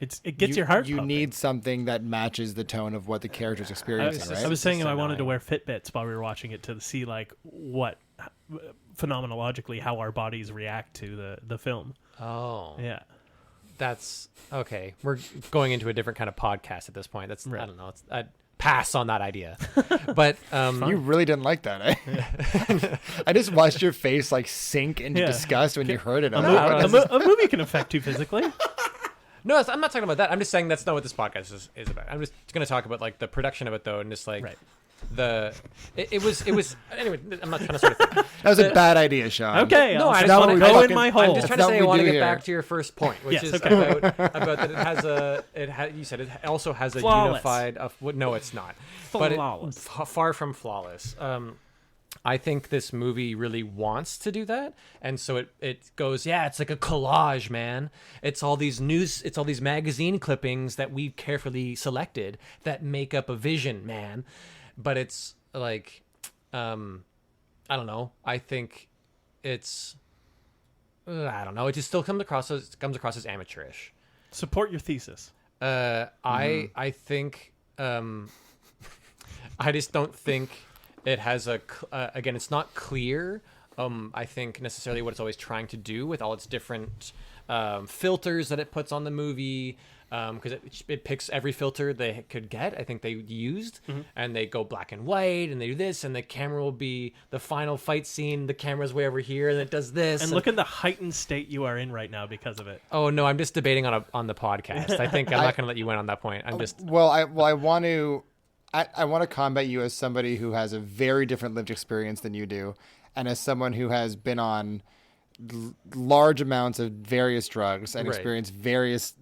It gets your heart You pumping. need something that matches the tone of what the character's experiencing, right? I was saying It's I wanted to annoying. wear Fitbits while we were watching it to see like what phenomenologically how our bodies react to the film. Oh. Yeah. That's okay. We're going into a different kind of podcast at this point. That's Right. I don't know. I'd pass on that idea. But You really didn't like that, eh? I just watched your face like sink into Yeah. disgust when you heard it. I'm No, like, I what don't is- A movie can affect you physically. no, I'm not talking about that. I'm just saying that's not what this podcast is about. I'm just going to talk about like the production of it though, and just like Right. it was anyway. I'm not trying to sort of think. That was a bad idea, Sean. Okay, No, I I'll just wanna go in fucking- my I'm hole. just trying That's to say not I what want we to do get back here. to your first point, which Yes, is okay. about that it has a you said it also has a Flawless. unified. No, it's not. But Flawless. far from flawless. I think this movie really wants to do that, and so it goes, yeah, it's like a collage, man. It's all these magazine clippings that we carefully selected that make up a vision, man. But it's like, I don't know. I think it's, I don't know. It just still comes across as amateurish. Support your thesis. I think, I just don't think it has again, it's not clear. I think necessarily what it's always trying to do with all its different filters that it puts on the movie, because it picks every filter they could get. I think they used, and they go black and white, and they do this, and the camera will be the final fight scene. The camera's way over here, and it does this. And look at the heightened state you are in right now because of it. Oh no, I'm just debating on the podcast. I think I'm not going to let you win on that point. I'm just. Well, I want to. I want to combat you as somebody who has a very different lived experience than you do, and as someone who has been on large amounts of various drugs and Right. experienced various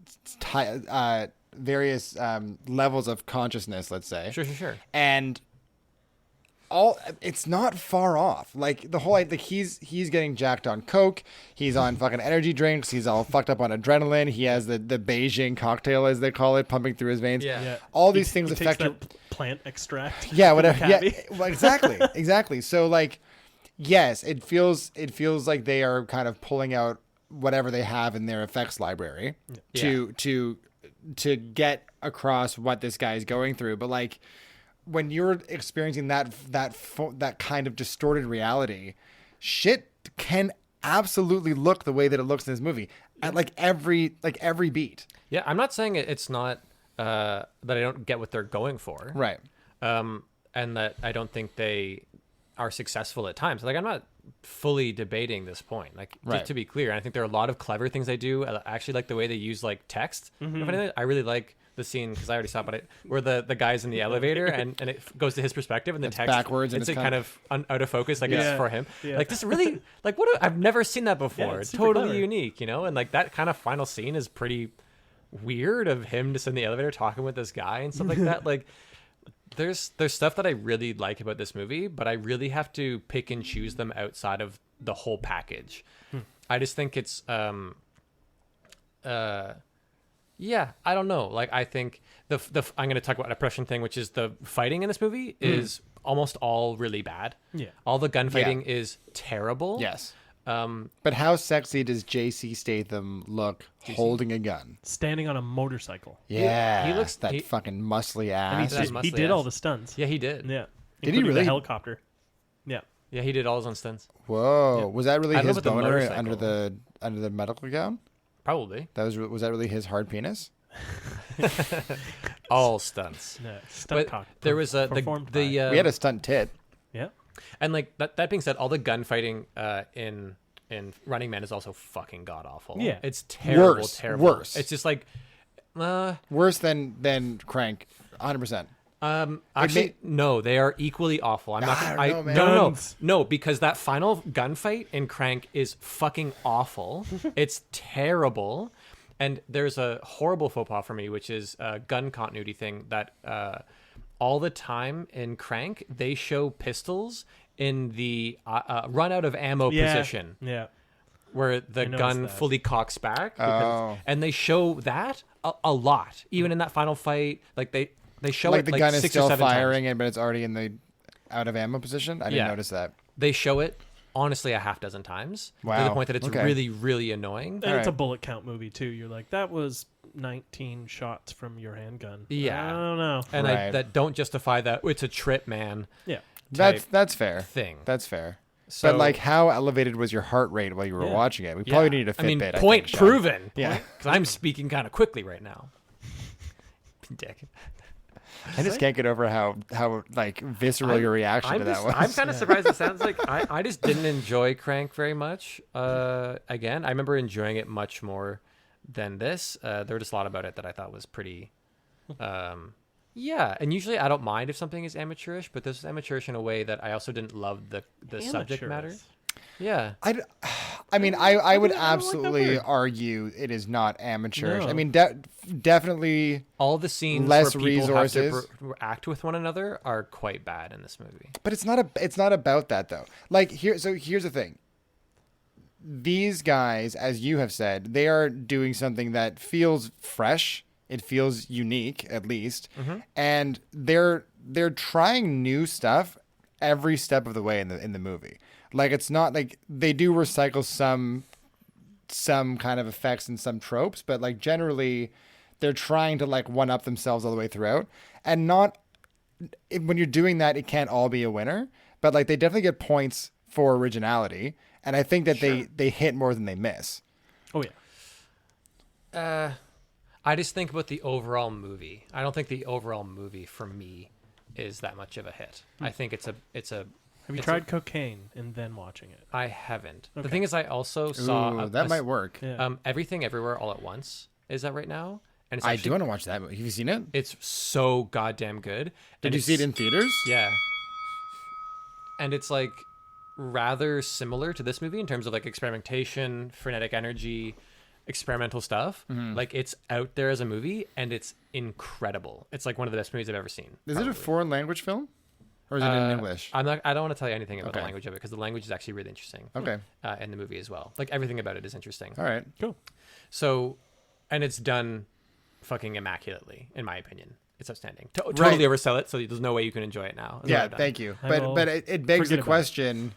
levels of consciousness, let's say. Sure. And it's not far off. Like the whole, like he's getting jacked on coke. He's on fucking energy drinks. He's all fucked up on adrenaline. He has the Beijing cocktail, as they call it, pumping through his veins. Yeah. All these things he takes affect your that plant extract. yeah, whatever. Yeah, Cabbie. well, exactly. So like, yes, it feels like they are kind of pulling out whatever they have in their effects library to get across what this guy is going through. But like, when you're experiencing that kind of distorted reality, shit can absolutely look the way that it looks in this movie at like every beat. Yeah, I'm not saying it's not that I don't get what they're going for. Right. And that I don't think they are successful at times. Like, I'm not fully debating this point. Like, Right. just to be clear, and I think there are a lot of clever things they do. I actually like the way they use like text. If anything, I really like the scene, because I already saw it, but where the guy's in the elevator and it goes to his perspective, and the text backwards and it's it's kind of out of focus, like Yeah. it's for him. Yeah. Like, this really, like, I've never seen that before. it's It's super totally clever. unique, and like that kind of final scene is pretty weird, of him just in the elevator talking with this guy and stuff like that. Like, there's stuff that I really like about this movie, but I really have to pick and choose them outside of the whole package. I just think it's yeah, I don't know. Like, I think I'm going to talk about an oppression thing, which is the fighting in this movie is almost all really bad. Yeah. All the gunfighting is terrible. Yes. But how sexy does J.C. Statham look holding a gun? Standing on a motorcycle. Yeah, he looks- that he- fucking muscly And ass. That's he muscly did all ass. the stunts. Yeah, he did. Yeah. Did he Including really? The helicopter. Yeah. Yeah, he did all his own stunts. Whoa, was that really I don't know his about the boner motorcycle. under the medical gown? Probably. Was that really his hard penis? All stunts. No, stunt But cock. there was the performed the by- We had a stunt tit. yeah. and like that being said, all the gunfighting in Running Man is also fucking god awful. Yeah. It's terrible. Worse. Terrible. Worse. It's just like Worse than Crank, 100%. actually no, they are equally awful. I'm not I don't know, man. no, because that final gunfight in Crank is fucking awful. It's terrible. And there's a horrible faux pas for me, which is a gun continuity thing that all the time in Crank, they show pistols in the run out of ammo Yeah. position, Yeah. where the noticed gun that. fully cocks back. Oh. And they show that a lot, even in that final fight. Like they show Like it the like gun is 6 still or 7 firing, times. but it's already in the out of ammo position. I didn't Yeah. notice that. They show it honestly a half dozen times to the Wow. point that it's Okay. really, really annoying. And it's a Alright. bullet count movie too. You're like, that was 19 shots from your handgun. Yeah. I don't know. And Right. that don't justify that it's a trip, man. Yeah. That's fair. thing. That's fair. So, But like, how elevated was your heart rate while you were Yeah. watching it? We probably need a Fitbit. I mean, I point think, Sean. proven. Yeah. Because I'm speaking kind of quickly right now. Dick. I just can't get over how like visceral your reaction to that was. I'm kind of surprised. It sounds like I just didn't enjoy Crank very much. Again, I remember enjoying it much more than this. There was just a lot about it that I thought was pretty Yeah, and usually I don't mind if something is amateurish, but this is amateurish in a way that I also didn't love the subject matter. Amateurish. Yeah. I mean, I would I don't like that absolutely word. argue it is not amateurish. No. I mean, definitely, All the scenes Less where people have resources. to act with one another are quite bad in this movie. but it's not about that though. Like here's the thing. These guys, as you have said, they are doing something that feels fresh. It feels unique, at least, and they're trying new stuff every step of the way in the movie. Like it's not like they do recycle some kind of effects and some tropes, but like generally, they're trying to like one up themselves all the way throughout, and not when you're doing that, it can't all be a winner, but like they definitely get points for originality, and I think that they hit more than they miss. Oh yeah. I just think about the overall movie. I don't think the overall movie for me is that much of a hit. I think it's a Have you tried cocaine and then watching it? I haven't. The Okay. thing is, I also saw Ooh, that might work. Yeah. Everything Everywhere All at Once is that right now, and it's I actually, do want to watch that movie. Have you seen it? It's so goddamn good. Did And you see it it's- in theaters? Yeah. And it's like rather similar to this movie in terms of like experimentation, frenetic energy, experimental stuff. Like it's out there as a movie and it's incredible. It's like one of the best movies I've ever seen. Is it a probably. foreign language film, or is it in English? I don't want to tell you anything about the Okay. language of it because the language is actually really interesting. Okay. In the movie as well. Like everything about it is interesting. All right. Cool. So, and it's done fucking immaculately, in my opinion. It's outstanding. Totally oversell it, so there's no way you can enjoy it now. It's Yeah, all done. thank you. I But will it begs forget the about it. question: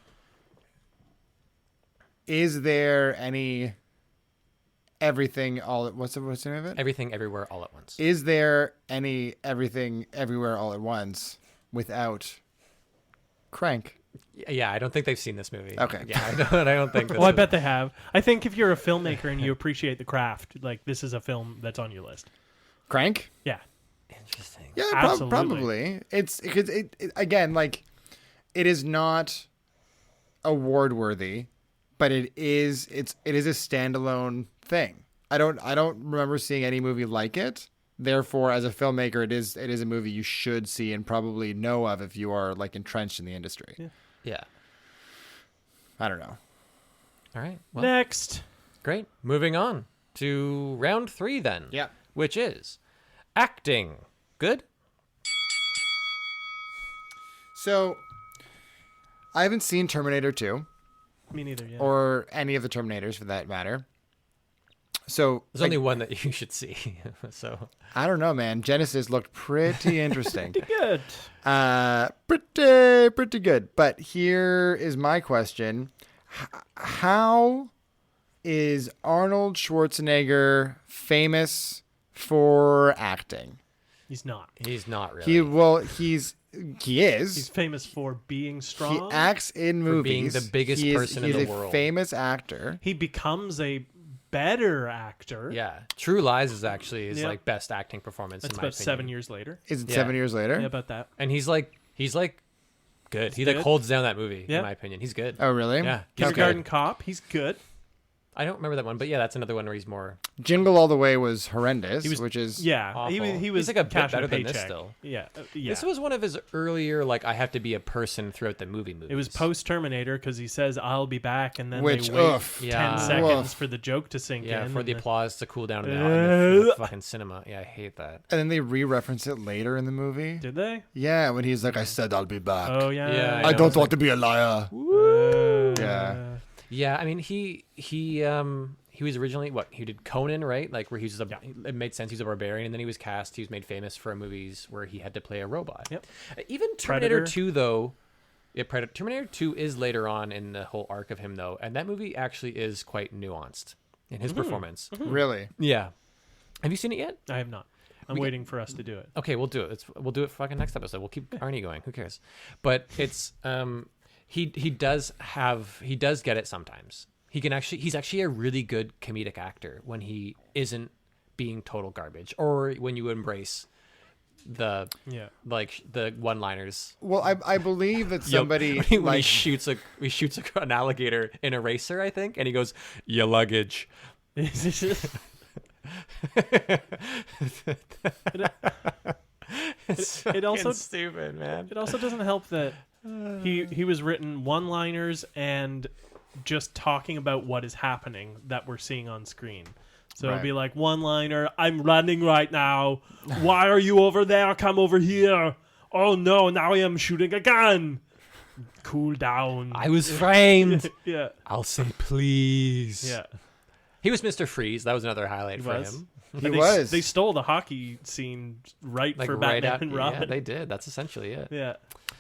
is there any everything all at what's the name of it? Everything Everywhere All at Once. Is there any everything everywhere all at once without Crank? Yeah, I don't think they've seen this movie. Okay. Yeah, I don't think this Well, I is- bet they have. I think if you're a filmmaker and you appreciate the craft, like this is a film that's on your list. Crank? Yeah. Interesting. Yeah, Absolutely. probably. It's because it again, like, it is not award worthy, but it is a standalone thing. I don't remember seeing any movie like it. Therefore, as a filmmaker, it is a movie you should see and probably know of if you are like entrenched in the industry. Yeah. Yeah. I don't know. All right. Well, Next. great. Moving on to round 3 then. Yeah. Which is acting. Good? So, I haven't seen Terminator 2 Me neither. Yeah. or any of the Terminators for that matter. So There's only one that you should see. So I don't know, man. Genesis looked pretty interesting. Good. Pretty good. But here is my question: how is Arnold Schwarzenegger famous for acting? He's not. he's not really. He is. He's famous for being He strong. acts in movies. being the biggest person in he's the a world. famous actor. He becomes a better actor. Yeah. True Lies is actually his Yeah. like best acting performance That's in my about opinion. 7 years later. Is it Yeah. 7 years later? Yeah, about that. And he's like good. He like good. holds down that movie Yeah. in my opinion. He's good. Oh, really? Yeah. Kindergarten Cop. He's good. I don't remember that one, but yeah, that's another one where he's more Jingle All the Way was horrendous, He was which is Yeah. awful. He was He's like a bit cashing better a than paycheck. this still. Yeah. Yeah. This was one of his earlier like I have to be a person throughout the movies. It was post Terminator because he says I'll be back, and then Which, they wait oof. 10 Yeah. seconds Woof. for the joke to sink Yeah, in. for the and applause to cool down in the fucking cinema. Yeah, I hate that. and then they re-reference it later in the movie. Did they? Yeah, when he's like, I said I'll be back. Oh yeah. Yeah, I know, don't it's want to be a liar. Yeah. Yeah, I mean he was originally he did Conan, right? Like where he was it made sense he's a barbarian, and then he was cast. He was made famous for movies where he had to play a robot. Yep. Even Terminator Predator. 2 though. Yeah, Terminator 2 is later on in the whole arc of him though, and that movie actually is quite nuanced in his performance. Really? Yeah. Have you seen it yet? I have not. I'm waiting for us to do it. Okay, we'll do it. We'll do it fucking next episode. We'll keep Arnie going. Who cares? But it's he does get it sometimes. He's actually a really good comedic actor when he isn't being total garbage, or when you embrace the Yeah. like the one-liners. Well, I believe that Yep. somebody when he like shoots an alligator in a racer, I think, and he goes, "Your luggage." It also stupid, man. It also doesn't help that he was written one-liners and just talking about what is happening that we're seeing on screen. So it'll Right. be like one-liner, I'm running right now. Why are you over there? Come over here. Oh no, now I am shooting a gun. Cool down. I was framed. Yeah. I'll say please. Yeah. He was Mr. Freeze. That was another highlight He for was. him. He they, was. They stole the hockey scene right Like for right Batman after, and Robin. yeah, they did. That's essentially it. Yeah.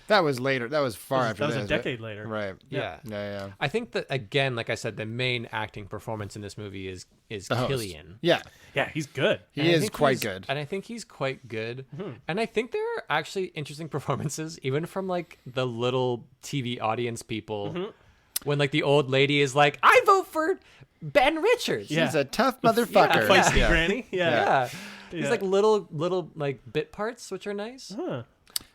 That was later. That was far after That was this. a decade later. Right. Yeah. Yeah. I think that again, like I said, the main acting performance in this movie is The host. Killian. Yeah. Yeah, he's good. He And I is think quite he's- good. And I think he's quite good. And I think there are actually interesting performances, even from like the little TV audience people. When like the old lady is like, I vote for Ben Richards. Yeah. He's a tough motherfucker. Feisty granny. Yeah. Yeah. These Yeah. like little like bit parts, which are nice. Huh.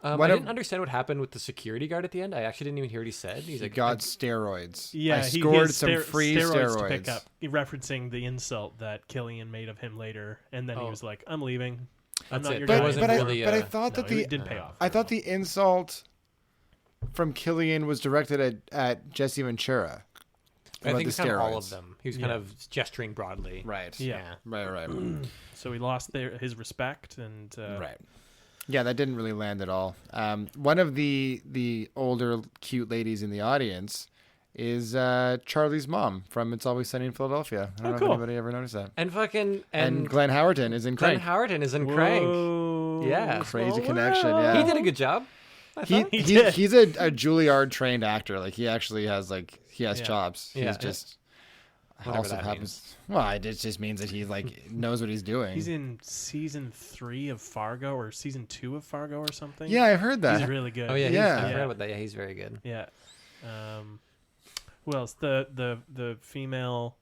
I What a- didn't understand what happened with the security guard at the end. I actually didn't even hear what he said. He's He like, got steroids. Yeah, I he scored has some free steroids. to pick up, referencing the insult that Killian made of him later, and then he Oh. was like, "I'm leaving. I'm That's not it. your There guy." wasn't really, I thought No, that the it didn't pay off. I thought the insult from Killian was directed at Jesse Ventura. I about think the it's kind of all of steroids. them. He was kind of gesturing broadly. Right. Yeah. Right. So he lost his respect, and Right. Yeah, that didn't really land at all. One of the older cute ladies in the audience is Charlie's mom from It's Always Sunny in Philadelphia. I don't know cool. if anybody ever noticed that. And fucking And Glenn Howerton is in Glenn Crank. Howerton is in Crank. Whoa, Yeah. Crazy small connection, world. yeah. He did a good job. I thought. He did. He's a Juilliard trained actor. Like he actually has Yeah. chops. Yeah. He's just Whatever also that happens. Well, it just means that he like knows what he's doing. He's in season 3 of Fargo or season 2 of Fargo or something. Yeah, I heard that. he's really good. Oh yeah, Yeah. I forgot about that. Yeah, he's very good. Yeah. Who else? The female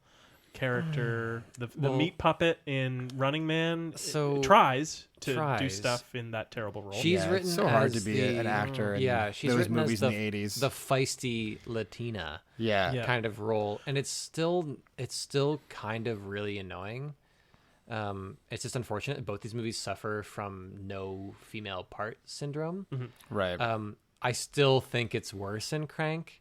character, the Well- meat puppet in Running Man, So- tries to do Tries. stuff in that terrible role. She's Yeah, written it's so hard to as be the- an actor in yeah, she's those written movies as in the 80s. the feisty Latina Yeah. Yeah. kind of role, and it's still kind of really annoying. It's just unfortunate. Both these movies suffer from no female part syndrome. Right. I still think it's worse in Crank.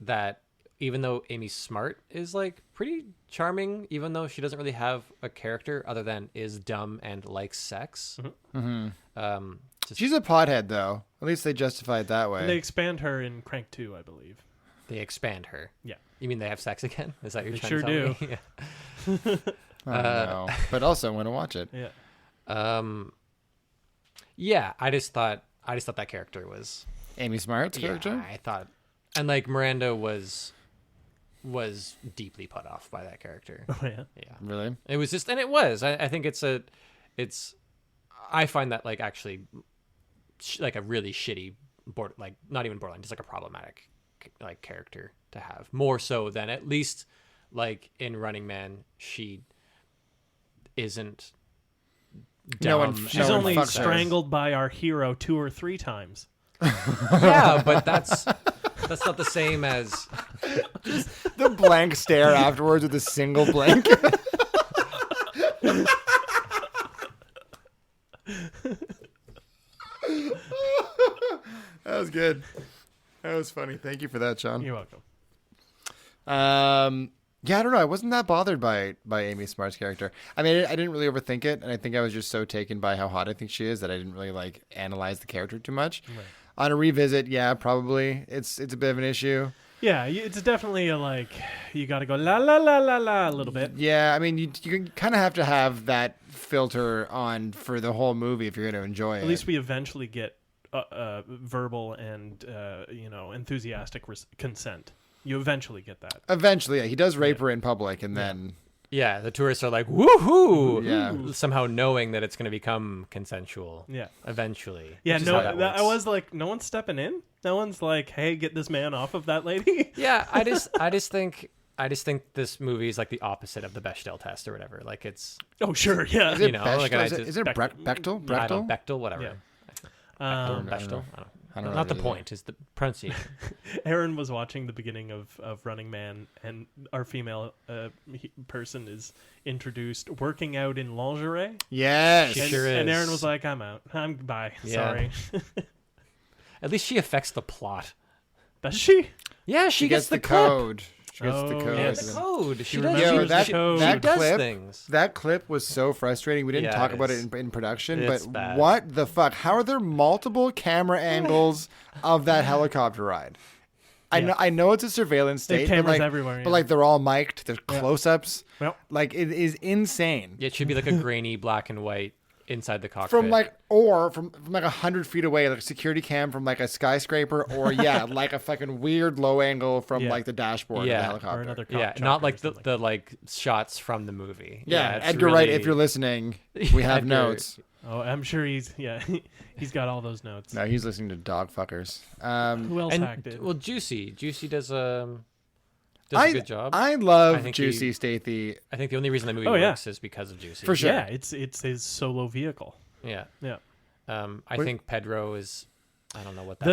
That even though Amy Smart is like pretty charming, even though she doesn't really have a character other than is dumb and likes sex. She's a pothead, though. At least they justify it that way. They expand her in Crank 2, I believe. They expand her. Yeah. You mean they have sex again? Is that what you're They trying sure to tell me? Yeah. I don't know. But also, I'm going to watch it. Yeah. Yeah, I just thought that character was Amy Smart's character? Yeah, I thought, and like Miranda was deeply put off by that character. Oh, yeah. Yeah, Really? it was just, and it was. I think it's. I find that like actually, like a really shitty like not even borderline, just like a problematic like character to have, more so than at least like in Running Man she isn't. No one- dumb She's No and only fucks her. strangled by our hero 2 or 3 times. Yeah, but that's not the same as The blank stare afterwards with a single blank. That was good. That was funny. Thank you for that, Sean. You're welcome. Yeah, I don't know. I wasn't that bothered by Amy Smart's character. I mean, I didn't really overthink it, and I think I was just so taken by how hot I think she is that I didn't really like analyze the character too much. Right. On a revisit, yeah, probably it's a bit of an issue. Yeah, it's definitely a like you got to go la la la la la a little bit. Yeah, I mean, you kind of have to have that filter on for the whole movie if you're going to enjoy it. At least we eventually get verbal and enthusiastic consent. You eventually get that. Eventually, yeah, he does rape her in public, and then yeah, the tourists are like woohoo, Yeah. somehow knowing that it's going to become consensual. Yeah. Eventually. Yeah, which is no, how that works. I was like, no one's stepping in. No one's like, hey, get this man off of that lady. Yeah, I just think this movie is like the opposite of the Bechdel test or whatever. Like it's Oh, sure, yeah. is it you know, Bechdel? like, I is it just- Bechtel? I don't Bechtel? know, Bechdel, whatever. Yeah. Bechdel, I don't Bechdel. know. I don't know. I don't know Not the either. point, is the pronunciation. Aaron was watching the beginning of Running Man, and our female person is introduced working out in lingerie. Yes. She And, sure and is. Aaron was like, I'm out. I'm bye. Yeah. Sorry. At least she affects the plot. Does she? Yeah, She gets the clip. code. She gets the Oh, code. yes. The code. She She does. remembers Yo, the that, code. that She does clip, things. that clip was so frustrating. We didn't Yeah, talk it about is. it in production, It's but bad. what the fuck? How are there multiple camera angles of that helicopter ride? I know it's a surveillance They have state, but cameras like, everywhere, but yeah. like they're all mic'd. There's close-ups. Yep. Like it is insane. Yeah, it should be like a grainy black and white inside the cockpit. From like from like 100 feet away, like a security cam from like a skyscraper, or like a fucking weird low angle from Yeah. like the dashboard Yeah, of the or helicopter. Or another cop yeah, chopper not or like something. the like shots from the movie. Yeah, it's Edgar Wright, really- if you're listening, we have Edgar. notes. Oh, I'm sure he's he's got all those notes. No, he's listening to dog fuckers. Who else hacked it? well, Juicy does a good job. I love I think Juicy Stathy. I think the only reason the movie Oh, yeah. works is because of Juicy. For sure. Yeah, it's his solo vehicle. Yeah. Yeah. I think Pedro is. I don't know what that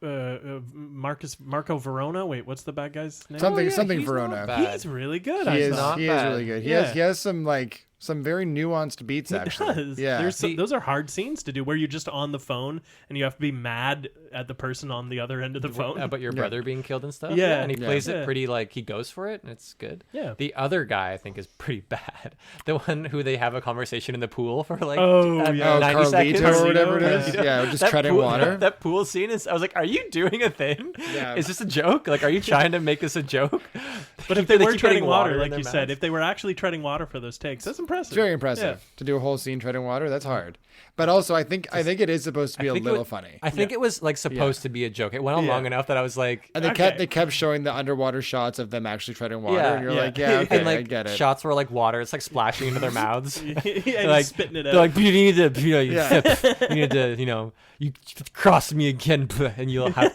The role is. Marco Verona. Wait, what's the bad guy's name? Something yeah, something he's not Verona. bad. He's really good. He I is thought. he is bad. really good. Yeah. He has some very nuanced beats He actually. does. Yeah. Those are hard scenes to do where you're just on the phone and you have to be mad at the person on the other end of the phone. About your brother being killed and stuff. Yeah. and he Yeah. plays Yeah. it pretty like he goes for it, and it's good. Yeah. The other guy I think is pretty bad. The one who they have a conversation in the pool for like Oh, yeah. 90 Carlito seconds or whatever it Carlito, is. yeah. Yeah, just That treading pool- water. That pool scene is. I was like, "Are you doing a thing? Yeah. Is this a joke? Like, are you trying to make this a joke?" But if they were keep treading getting water, in like their you said, mouths. if they were actually treading water for those takes, that's impressive. It's very impressive to do a whole scene treading water. That's hard. But also, I think it is supposed to be a think it little was- funny. I think it was like supposed to be a joke. It went on Yeah. long enough that I was like, And Okay. they kept showing the underwater shots of them actually treading water, Yeah, and you're yeah. like, yeah, okay, and like I get it. shots were like water. It's like splashing into their mouths. yeah, They're like spitting it They're out. like, you need to, you Yeah. you need to, you cross me again, and you'll have,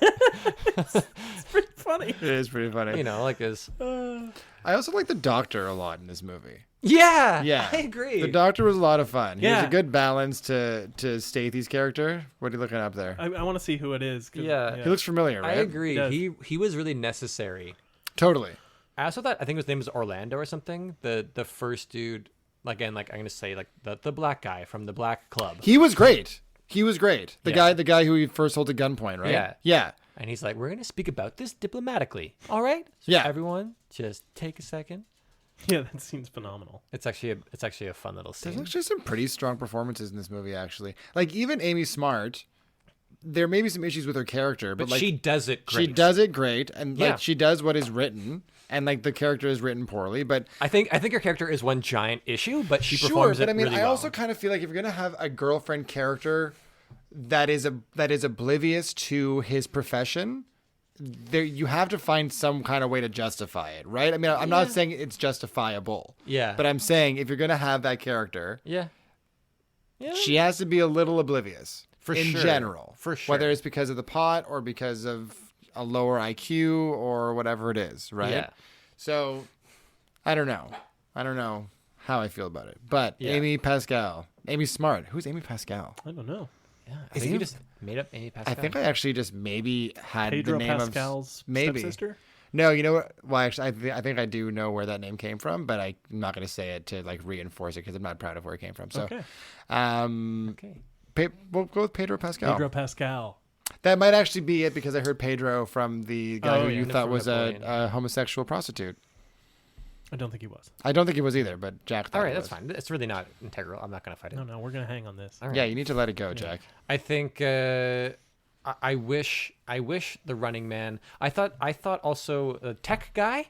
pretty funny. It is pretty funny. like his. I also like the Doctor a lot in this movie. Yeah, Yeah, I agree. The Doctor was a lot of fun. He has Yeah. a good balance to Stathy's character. What are you looking up there? I want to see who it is. 'cause- Yeah. He looks familiar, I right? agree. He does. He was really necessary. Totally. I also thought I think his name was Orlando or something. The first dude, again, like I'm gonna say like the black guy from the Black Club. He was great. He was great. The Yeah. guy who he first held at gunpoint, right? Yeah. Yeah. And he's like, we're gonna speak about this diplomatically. All right. So Yeah. Everyone, just take a second. Yeah, that seems phenomenal. It's actually a fun little There's scene. actually some pretty strong performances in this movie, actually. Like even Amy Smart, there may be some issues with her character, but like she does it great. she does it great, and like Yeah. she does what is written, and like the character is written poorly, but I think her character is one giant issue, but she sure. performs But it I mean, really I well. also kind of feel like if you're gonna have a girlfriend character that is oblivious to his profession, there you have to find some kind of way to justify it, right? I mean, I'm not saying it's justifiable. Yeah. But I'm saying if you're gonna have that character, yeah. Yeah. she has to be a little oblivious For in sure. general, For sure. whether it's because of the pot or because of a lower IQ or whatever it is, right? Yeah. So I don't know how I feel about it, but Yeah. Amy Smart. Who's Amy Pascal? I don't know. Yeah. I Is think he- you just made up Amy Pascal. I think I actually just maybe had Pedro the name Pascal's of maybe. stepsister? No, you know what? Well, actually, I think I do know where that name came from, but I'm not going to say it to like reinforce it because I'm not proud of where it came from. So, Okay. Okay. We'll go with Pedro Pascal. Pedro Pascal. That might actually be it because I heard Pedro from the guy Oh, who yeah. you thought From was Napoleon. a homosexual prostitute. I don't think he was. I don't think he was either, but Jack thought All right, he that's was. fine. It's really not integral. I'm not going to fight it. No, we're gonna hang on this. All right. Yeah, you need to let it go, Jack. I think I wish the Running Man. I thought also the tech guy,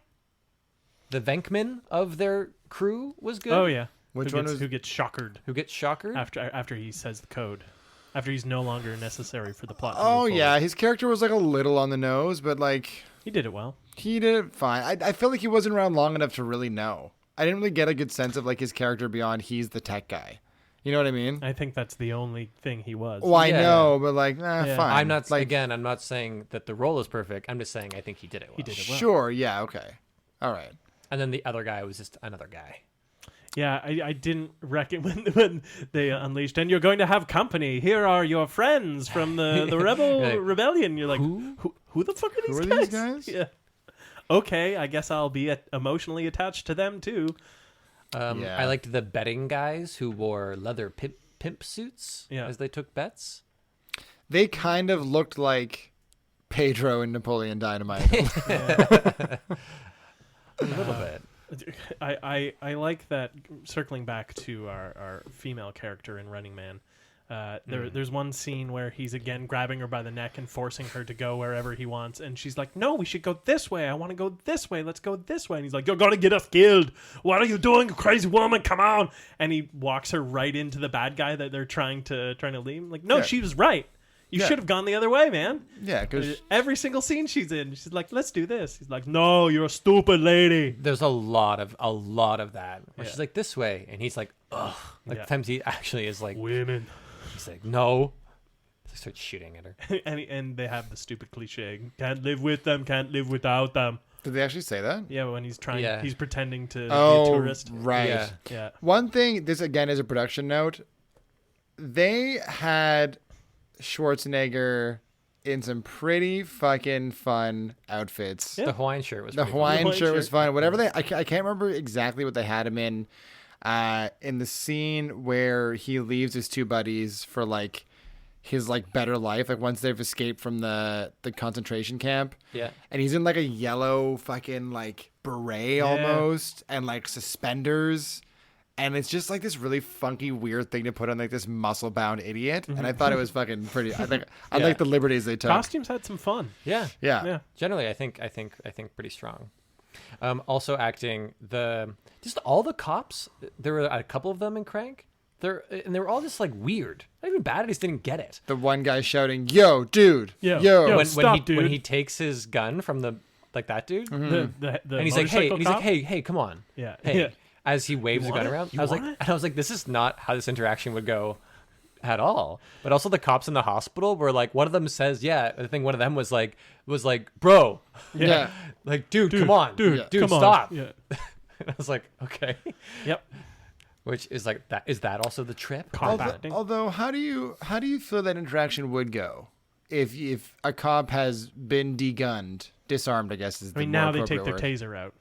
the Venkman of their crew was good. Oh yeah. Which who one gets, was- who gets shockered Who gets shockered? after he says the code, after he's no longer necessary for the plot. to Oh move yeah, forward. his character was like a little on the nose, but like he did it well. he did it fine. I feel like he wasn't around long enough to really know. I didn't really get a good sense of like his character beyond he's the tech guy. You know what I mean? I think that's the only thing he was. Well, I Yeah. know, but like, Yeah. fine. I'm not like I'm not saying that the role is perfect. I'm just saying I think he did it well. He did it well. sure. Yeah. Okay. All right. And then the other guy was just another guy. Yeah, I didn't reckon when they unleashed, and you're going to have company. Here are your friends from the rebellion. You're like, who the fuck are these Who are guys? these guys? Yeah. Okay, I guess I'll be emotionally attached to them too. I liked the betting guys who wore leather pimp suits Yeah. as they took bets. They kind of looked like Pedro and Napoleon Dynamite. A little bit. I like that. Circling back to our female character in Running Man, there's one scene where he's again grabbing her by the neck and forcing her to go wherever he wants, and she's like, "No, we should go this way. I want to go this way. Let's go this way." And he's like, "You're gonna get us killed. What are you doing, crazy woman? Come on!" And he walks her right into the bad guy that they're trying to leave. Like, no, Yeah. she was right. You Yeah. should have gone the other way, man. Yeah, because Every single scene she's in, she's like, "Let's do this." He's like, "No, you're a stupid lady." There's a lot of that. Where Yeah. she's like this way, and he's like, ugh. Like Yeah. times he actually is like, Women. he's like, no. He starts shooting at her. and they have the stupid cliche: "Can't live with them, can't live without them." did they actually say that? Yeah, when he's trying, Yeah. he's pretending to be a Oh, tourist. right. Yeah. Yeah, One thing, this again is a production note. They had Schwarzenegger in some pretty fucking fun outfits. Yeah. The Hawaiian shirt was The pretty cool. Hawaiian Hawaiian shirt was shirt. fun. Whatever I can't remember exactly what they had him in. In the scene where he leaves his two buddies for like his like better life, like once they've escaped from the concentration camp. Yeah. And he's in like a yellow fucking like beret almost, and like suspenders. And it's just like this really funky, weird thing to put on like this muscle bound idiot. And I thought it was fucking pretty. I like the liberties they took. costumes had some fun. Yeah. Yeah. Yeah, Generally, I think pretty strong. Also acting just all the cops. There were a couple of them in Crank. They were all just like weird. Not even bad. I just didn't get it. The one guy shouting, "Yo, dude! Yo, Yo!" yo. When Stop, dude. when he takes his gun from the that dude, the and he's like, hey, motorcycle cop? hey, come on, Yeah. hey. Yeah. As he waves the gun want it? around, You I was want like, this is not how this interaction would go at all. But also the cops in the hospital were like, one of them says, yeah, I think one of them was like, bro, Yeah. like, dude, come on, dude, dude, come on. stop. Yeah. And I was like, okay. Yep. Which is like that. Is that also the trip? Cop acting. Although, how do you feel that interaction would go if a cop has been disarmed? I guess is the I mean, more now they take appropriate their word. taser out.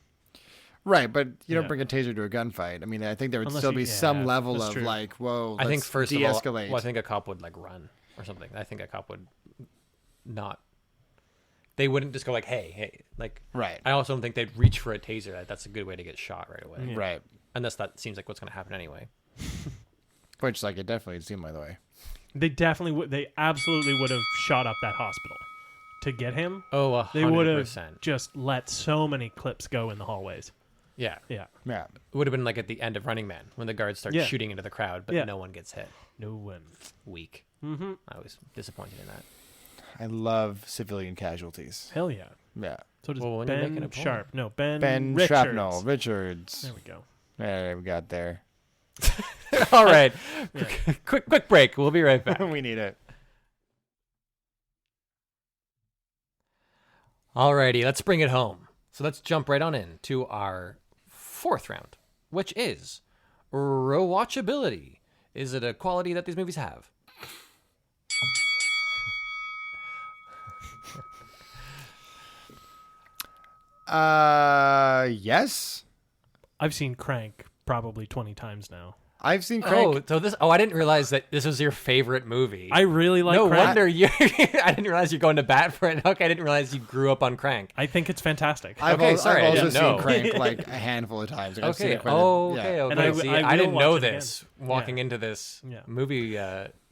Right, but you Yeah. don't bring a taser to a gunfight. I mean, I think there would Unless still you- be yeah, some level that's of true. like, whoa, I think let's first de-escalate. of all, well, I think a cop would like run or something. I think a cop would not. They wouldn't just go like, hey, like. Right. I also don't think they'd reach for a taser. That's a good way to get shot right away. Right. Unless that seems like what's going to happen anyway. Which, like, it definitely seemed by the way. They definitely would. They absolutely would have shot up that hospital to get him. Oh, They would have 100%. just let so many clips go in the hallways. Yeah. Yeah. Yeah. It would have been like at the end of Running Man when the guards start Yeah. shooting into the crowd, but Yeah. no one gets hit. No one. Weak. Mm-hmm. I was disappointed in that. I love civilian casualties. Hell yeah. Yeah. So does Well, when you're making Ben a point. Sharp. No, Ben Ben Shrapnel, Richards. There we go. There we got there. All right. Quick break. We'll be right back. We need it. Alrighty, let's bring it home. So let's jump right on in to our fourth round, which is rewatchability. Is it a quality that these movies have? Yes. I've seen Crank probably 20 times now. I've seen Crank. I didn't realize that this was your favorite movie. I really like no Crank. wonder you. I didn't realize you're going to bat for it. Okay, I didn't realize you grew up on Crank. I think it's fantastic. I've Okay, al- sorry, I I've also didn't seen know. Crank like a handful of times. Like, I've seen Okay. it quite a- Oh, yeah. okay. And I See, will I didn't know watch it this again. walking Yeah. into this Yeah. movie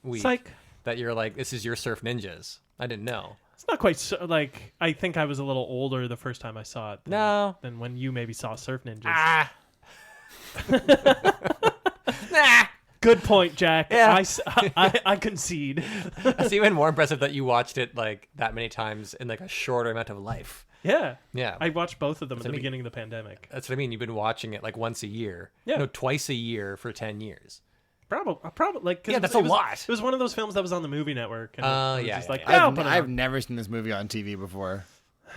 week. Psych. That you're like, this is your Surf Ninjas. I didn't know. It's not quite so, like, I think I was a little older the first time I saw it than when you maybe saw Surf Ninjas. Ah. Nah. Good point, Jack. Yeah. I concede. It's even more impressive that you watched it like that many times in like a shorter amount of life. Yeah. Yeah. I watched both of them at the what I mean. beginning of the pandemic. That's what I mean. You've been watching it like once a year. Yeah. No, twice a year for 10 years. Probably like 'cause Yeah, that's a lot. It was one of those films that was on the movie network. And it was yeah, just yeah, like, yeah. I'll put it I've on. never seen this movie on TV before.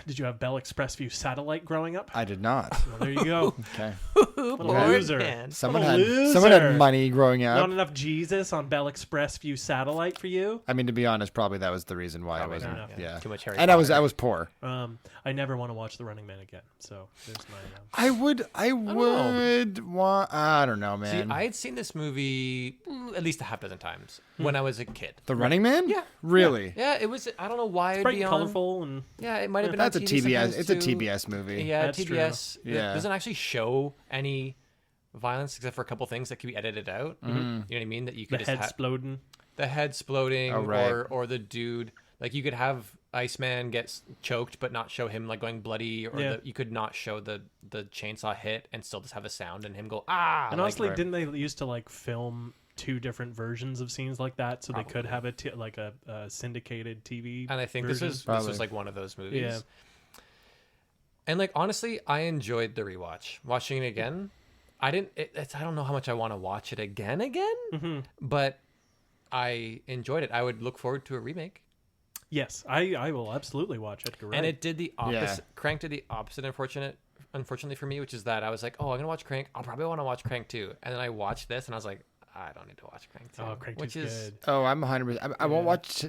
Did you have Bell Express View satellite growing up? I did not. Well, there you go. Okay. What a loser. Someone What a had money growing Not up. enough Jesus on Bell Express View satellite for you? I mean, to be honest, probably that was the reason why I Probably wasn't. not, Yeah. Too much Harry And Potter. I was poor. I never want to watch The Running Man again. So there's my. I would want. I don't know, See, man. I had seen this movie at least a half dozen times when I was a kid. The Running Man? Yeah. Really? Yeah, it was. I don't know why it'd Bright be and on. colorful and Yeah, it might have been. That's a on TV TBS. sometimes It's a too. TBS movie. Yeah, That's TBS. true. Yeah. It doesn't actually show any violence except for a couple things that can be edited out. You know what I mean? That you the could head just exploding. the head exploding, Oh, right. or the dude. Like you could have Iceman gets choked, but not show him like going bloody, or you could not show the chainsaw hit and still just have a sound and him go ah. And like, honestly, didn't they used to like film two different versions of scenes like that so they could have a syndicated TV? And I think version? this Probably. was like one of those movies. Yeah. And like honestly, I enjoyed the rewatch. Watching it again, I didn't. I don't know how much I want to watch it again, but I enjoyed it. I would look forward to a remake. Yes, I will absolutely watch Edgar Wright. And it did the opposite. Yeah. Crank did the opposite. Unfortunately for me, which is that I was like, oh, I'm gonna watch Crank. I'll probably want to watch Crank 2. And then I watched this, and I was like, I don't need to watch Crank 2. Oh, Crank 2's which is good. Oh, I'm 100%. I won't watch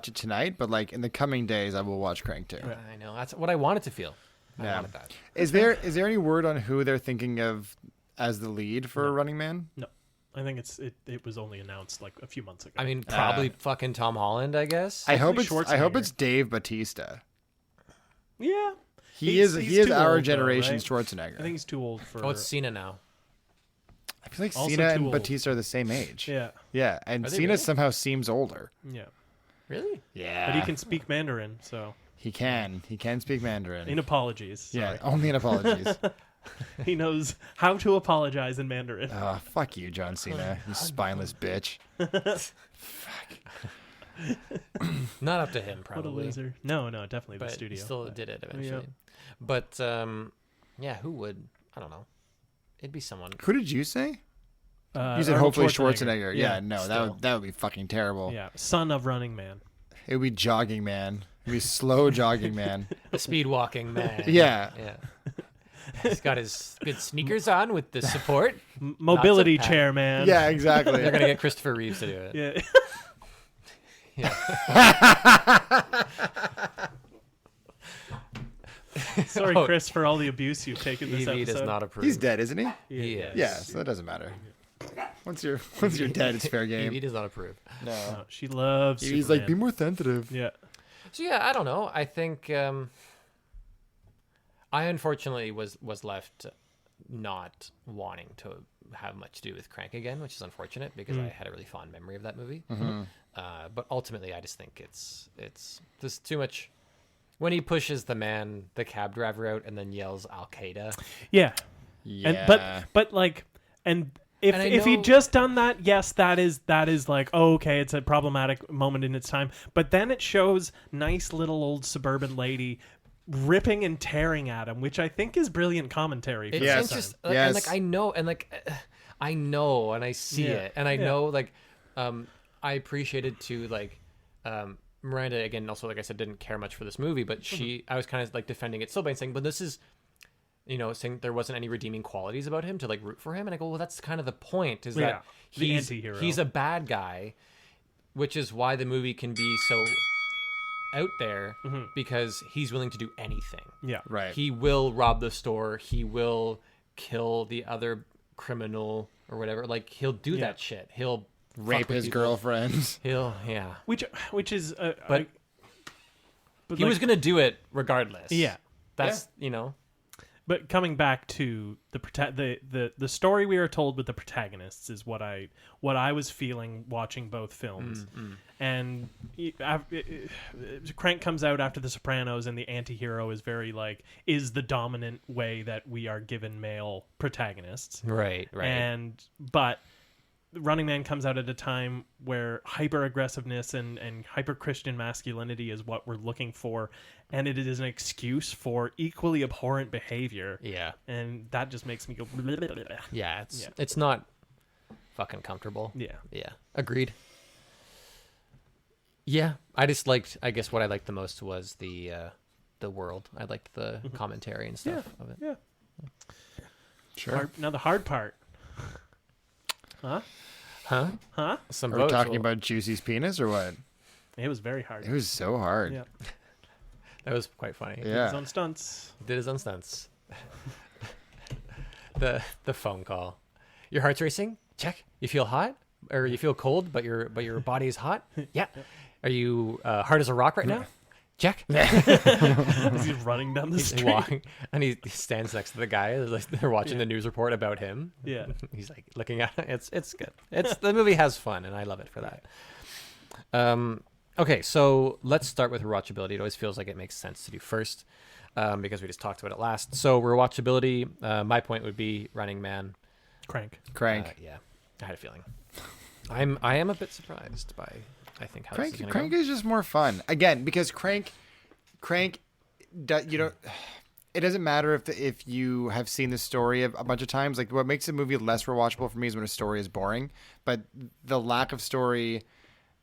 it tonight, but like in the coming days, I will watch Crank 2. I know that's what I wanted to feel. I Yeah. wanted that. Is there any word on who they're thinking of as the lead for Running Man? No, I think it was only announced like a few months ago. I mean, probably fucking Tom Holland, I guess. I hope Schwarzenegger. it's Dave Bautista. yeah, He He's is too our old, though, generation's right? Schwarzenegger. I think he's too old for. Oh, it's Cena now. I feel like Also Cena too and old. Batista are the same age. Yeah, Yeah, and Are they Cena really? somehow seems older. yeah, Really? Yeah. but he can speak Mandarin, so He can speak Mandarin. in apologies. Yeah, Sorry. only in apologies. He knows how to apologize in Mandarin. Oh, fuck you, John Cena, you spineless bitch. Not up to him, What a probably. loser. No, definitely But the studio. he still did it eventually. Yeah. But yeah, who would? I don't know. It'd be someone. Who did you say? You said Arnold hopefully Schwarzenegger. Yeah, no, still. that would be fucking terrible. Yeah, son of Running Man. It would be Jogging Man. It would be slow Jogging Man. A speed walking man. Yeah. Yeah. He's got his good sneakers on with the support. Mobility Lots of chair man. Yeah, They're exactly. gonna get Christopher Reeves to do it. Yeah. Sorry, Oh. Chris, for all the abuse you've taken this Evie episode. does not approve. He's dead, isn't he? He is. Yeah, so that doesn't matter. Once you're dead, it's fair Evie game. does not approve. No. No, she loves He's Superman. like, be more sensitive. Yeah. So yeah, I don't know. I think I unfortunately was left not wanting to have much to do with Crank again, which is unfortunate because I had a really fond memory of that movie. But ultimately, I just think it's just too much. When he pushes the cab driver out, and then yells Al Qaeda. Yeah. Yeah. And but like if And I if he'd know- just done that, yes, that is like, oh, okay, it's a problematic moment in its time. But then it shows nice little old suburban lady ripping and tearing at him, which I think is brilliant commentary. For It's Yes. its time. interesting, Yes. and like I know, and I see Yeah. it, and I Yeah. know, like, I appreciated too, like, Miranda again. Also, like I said, didn't care much for this movie, but I was kind of like defending it still by saying, but this is, saying there wasn't any redeeming qualities about him to like root for him, and I go, well, that's kind of the point, is Yeah. that The he's anti-hero. he's a bad guy, which is why the movie can be so out there because he's willing to do anything. Yeah. Right. He will rob the store. He will kill the other criminal or whatever. Like he'll do that shit. He'll Rape fuck with his people. girlfriend. Yeah. Which is But but he was gonna do it regardless. Yeah. That's But coming back to the story we are told with the protagonists is what I was feeling watching both films. And Crank comes out after The Sopranos, and the anti-hero is very like is the dominant way that we are given male protagonists. right. But Running Man comes out at a time where hyper-aggressiveness and hyper-Christian masculinity is what we're looking for, and it is an excuse for equally abhorrent behavior. Yeah. And that just makes me go... Yeah. It's not fucking comfortable. Yeah. Yeah. Agreed. Yeah. I guess what I liked the most was the the world. I liked the commentary and stuff of it. Yeah. Sure. Now the hard part. Huh? Some Are we votes. talking about Juicy's penis or what? It was very hard. It was so hard. Yeah. That was quite funny. Yeah. His own stunts. Did his own stunts. the phone call. Your heart's racing? Check. You feel hot? Or you feel cold, but your body is hot? Yeah. Are you hard as a rock right now? Check. As he's running down the He's street. walking, and he stands next to the guy. Like they're watching the news report about him. Yeah. He's like looking at it. It's good. The movie has fun, and I love it for that. Okay, so let's start with rewatchability. It always feels like it makes sense to do first, because we just talked about it last. So rewatchability. My point would be Running Man. Crank. Yeah, I had a feeling. I am a bit surprised by. I think how this is gonna Crank go. is just more fun again because Crank, you don't. It doesn't matter if you have seen the story a bunch of times. Like what makes a movie less rewatchable for me is when a story is boring. But the lack of story,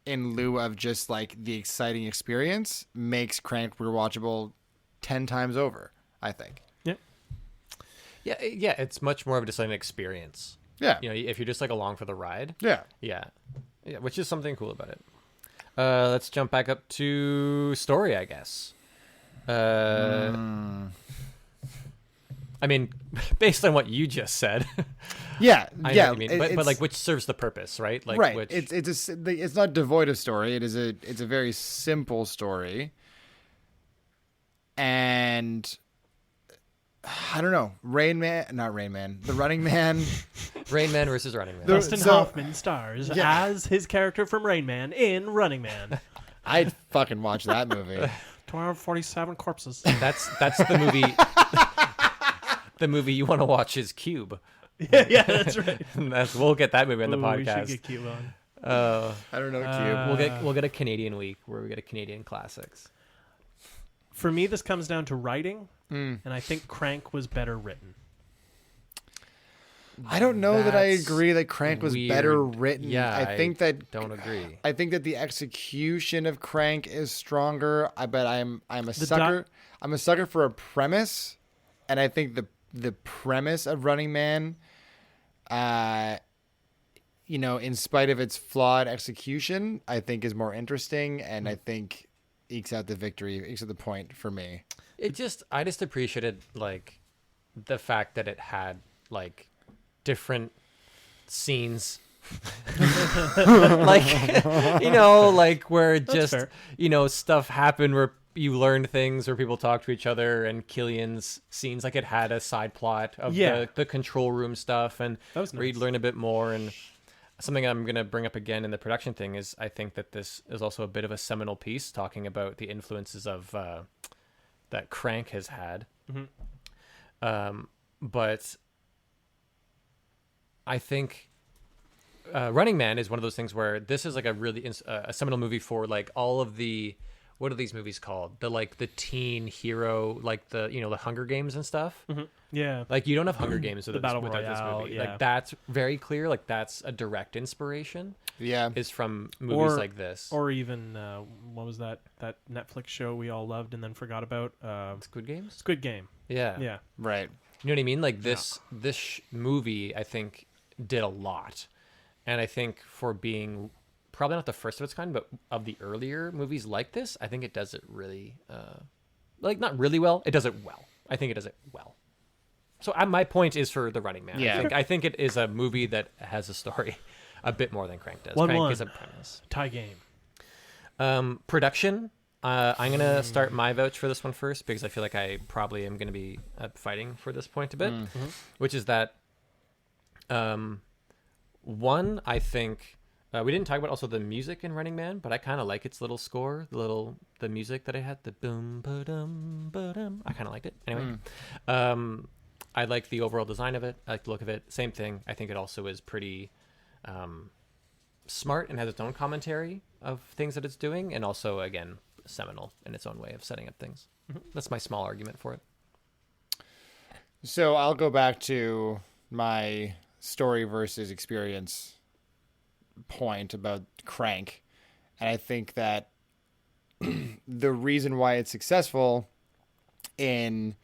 in lieu of just like the exciting experience, makes Crank rewatchable 10 times over. I think. Yeah. Yeah. It's much more of just like an experience. Yeah. You know, if you're just like along for the ride. Yeah. Yeah, which is something cool about it. Let's jump back up to story, I guess. I mean, based on what you just said, Yeah. I know yeah. what you mean. But like, which serves the purpose, right? Like, right. Which, It's not devoid of story. It's a very simple story, and I don't know. The Running Man. Rain Man versus Running Man. Dustin So- Hoffman stars as his character from Rain Man in Running Man. I'd fucking watch that movie. 247 corpses. That's the movie. The movie you want to watch is Cube. yeah, that's right. We'll get that movie on the Ooh, we should podcast. get cute on. I don't know, Cube. We'll get a Canadian week where we get a Canadian classics. For me, this comes down to writing, Mm. and I think Crank was better written. I don't know that I That's agree that Crank was weird. better written. Yeah, I think that don't agree. I think that the execution of Crank is stronger. But I'm a sucker. I'm a sucker for a premise, and I think the premise of Running Man, in spite of its flawed execution, I think is more interesting, and I think ekes out the point for me. I just appreciated like the fact that it had like different scenes like like where just fair. Stuff happened where you learn things where people talk to each other, and Killian's scenes, like it had a side plot of the control room stuff, and That was where you'd nice. learn a bit more. And something I'm going to bring up again in the production thing is I think that this is also a bit of a seminal piece talking about the influences of that Crank has had. But I think Running Man is one of those things where this is like a really a seminal movie for like all of the, what are these movies called? The teen hero, like the Hunger Games and stuff. Yeah. Like you don't have Hunger Games without Battle this Royale, movie. yeah. Like that's very clear. Like that's a direct inspiration. Yeah. Is from movies like this. Or even, what was that Netflix show we all loved and then forgot about? Squid Games. Squid Game. Yeah. Yeah. Right. You know what I mean? Like this movie, I think, did a lot, and I think for being probably not the first of its kind, but of the earlier movies like this, I think it does it really, like not really well. It does it well. I think it does it well. So my point is for The Running Man. Yeah. I think it is a movie that has a story a bit more than Crank does. 1-1. Crank is a premise. Tie game. Production. I'm going to start my vouch for this one first because I feel like I probably am going to be fighting for this point a bit, which is that, one, I think we didn't talk about also the music in Running Man, but I kind of like its little score, the music that it had, the boom, ba-dum, ba-dum. I kind of liked it. Anyway, I like the overall design of it. I like the look of it. Same thing. I think it also is pretty smart and has its own commentary of things that it's doing, and also, again, seminal in its own way of setting up things. That's my small argument for it. So I'll go back to my story versus experience point about Crank. And I think that the reason why it's successful in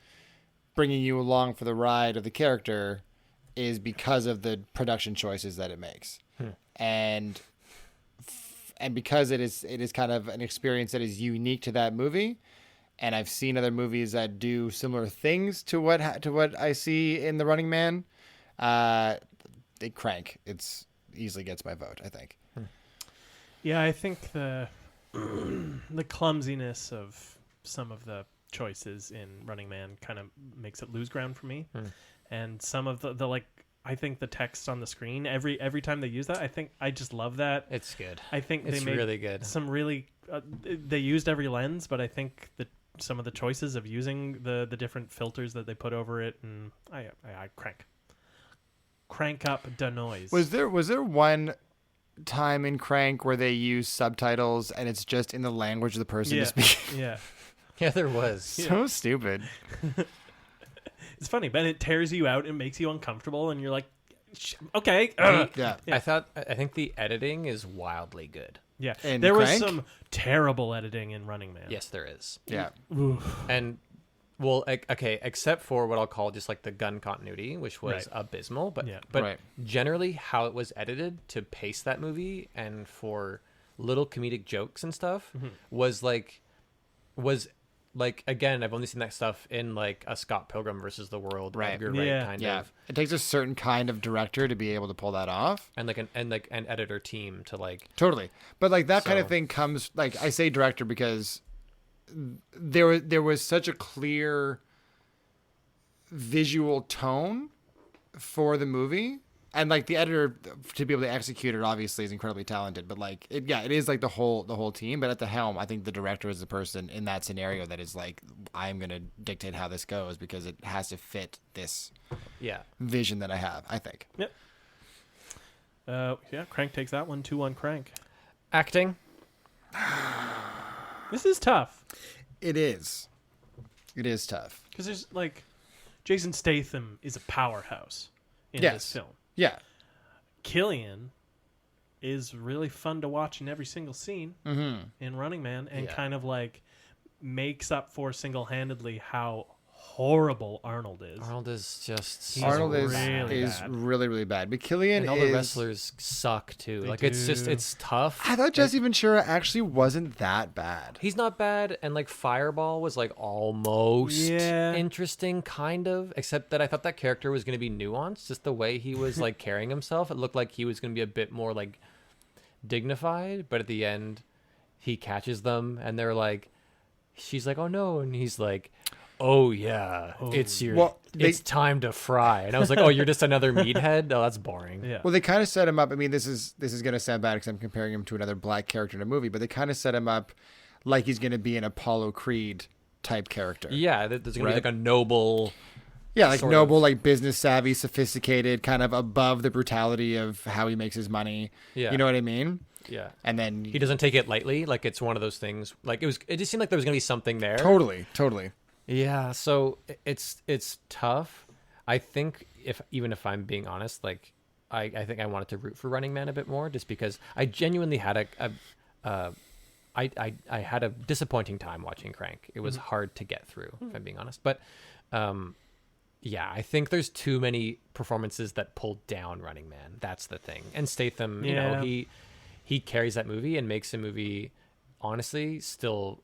bringing you along for the ride of the character is because of the production choices that it makes. And because it is kind of an experience that is unique to that movie. And I've seen other movies that do similar things to what I see in The Running Man. They Crank. It's easily gets my vote, I think. Yeah, I think the clumsiness of some of the choices in Running Man kind of makes it lose ground for me. And some of the like, I think the text on the screen every time they use that, I think I just love that. It's good. I think it's they made really good. some really they used every lens, but I think that some of the choices of using the different filters that they put over it, and I crank up the noise. Was there one time in Crank where they use subtitles and it's just in the language of the person to speak? Yeah. Yeah, there was. So stupid. It's funny, but it tears you out and makes you uncomfortable, and you're like, okay. Yeah. I think the editing is wildly good. Yeah. In There was Crank? some terrible editing in Running Man. Yes, there is. Yeah. And well, okay, except for what I'll call just like the gun continuity, which was Right. abysmal. But Yeah. but Right. generally, how it was edited to pace that movie and for little comedic jokes and stuff was like again, I've only seen that stuff in like a Scott Pilgrim versus the World, Right. Edgar Yeah. Wright kind Yeah. of, It takes a certain kind of director to be able to pull that off. and like an editor team to like. Totally. But like that kind of So- thing comes, like, I say director because there was such a clear visual tone for the movie, and like the editor to be able to execute it obviously is incredibly talented, but like it is like the whole team, but at the helm I think the director is the person in that scenario that is like, I'm going to dictate how this goes because it has to fit this Yeah. vision that I have, I think. Yep. Yeah, Crank takes that one. 2-1 Crank. Acting. This is tough It is tough. because there's like Jason Statham is a powerhouse in Yes. this film. Yeah. Killian is really fun to watch in every single scene in Running Man, and Yeah. kind of like makes up for single-handedly how horrible Arnold is. Arnold is just He's Arnold is really is bad. really bad, but Killian and all is the wrestlers suck too. They Like it's do. tough. I thought Jesse Ventura actually wasn't that bad. He's not bad, and like Fireball was like almost Yeah. interesting, kind of, except that I thought that character was going to be nuanced. Just the way he was like carrying himself, it looked like he was going to be a bit more like dignified. But at the end, he catches them, and they're like, she's like, "Oh no," and he's like, "Oh yeah, it's your, Well, it's time to fry." And I was like, "Oh, you're just another meathead? Oh, that's boring." Yeah. Well, they kind of set him up. I mean, this is going to sound bad because I'm comparing him to another black character in a movie, but they kind of set him up like he's going to be an Apollo Creed type character. Yeah, there's gonna Right. be like a noble. Yeah, like Sort noble, of. like business savvy, sophisticated, kind of above the brutality of how he makes his money. Yeah. You know what I mean? Yeah. And then He doesn't take it lightly. Like it's one of those things. Like it just seemed like there was gonna be something there. totally. Yeah. So it's tough. I think even if I'm being honest, like I think I wanted to root for Running Man a bit more, just because I genuinely had I had a disappointing time watching Crank. It was hard to get through, if I'm being honest. But yeah, I think there's too many performances that pull down Running Man. That's the thing. And Statham, you know, Yeah. he carries that movie and makes a movie, honestly, still,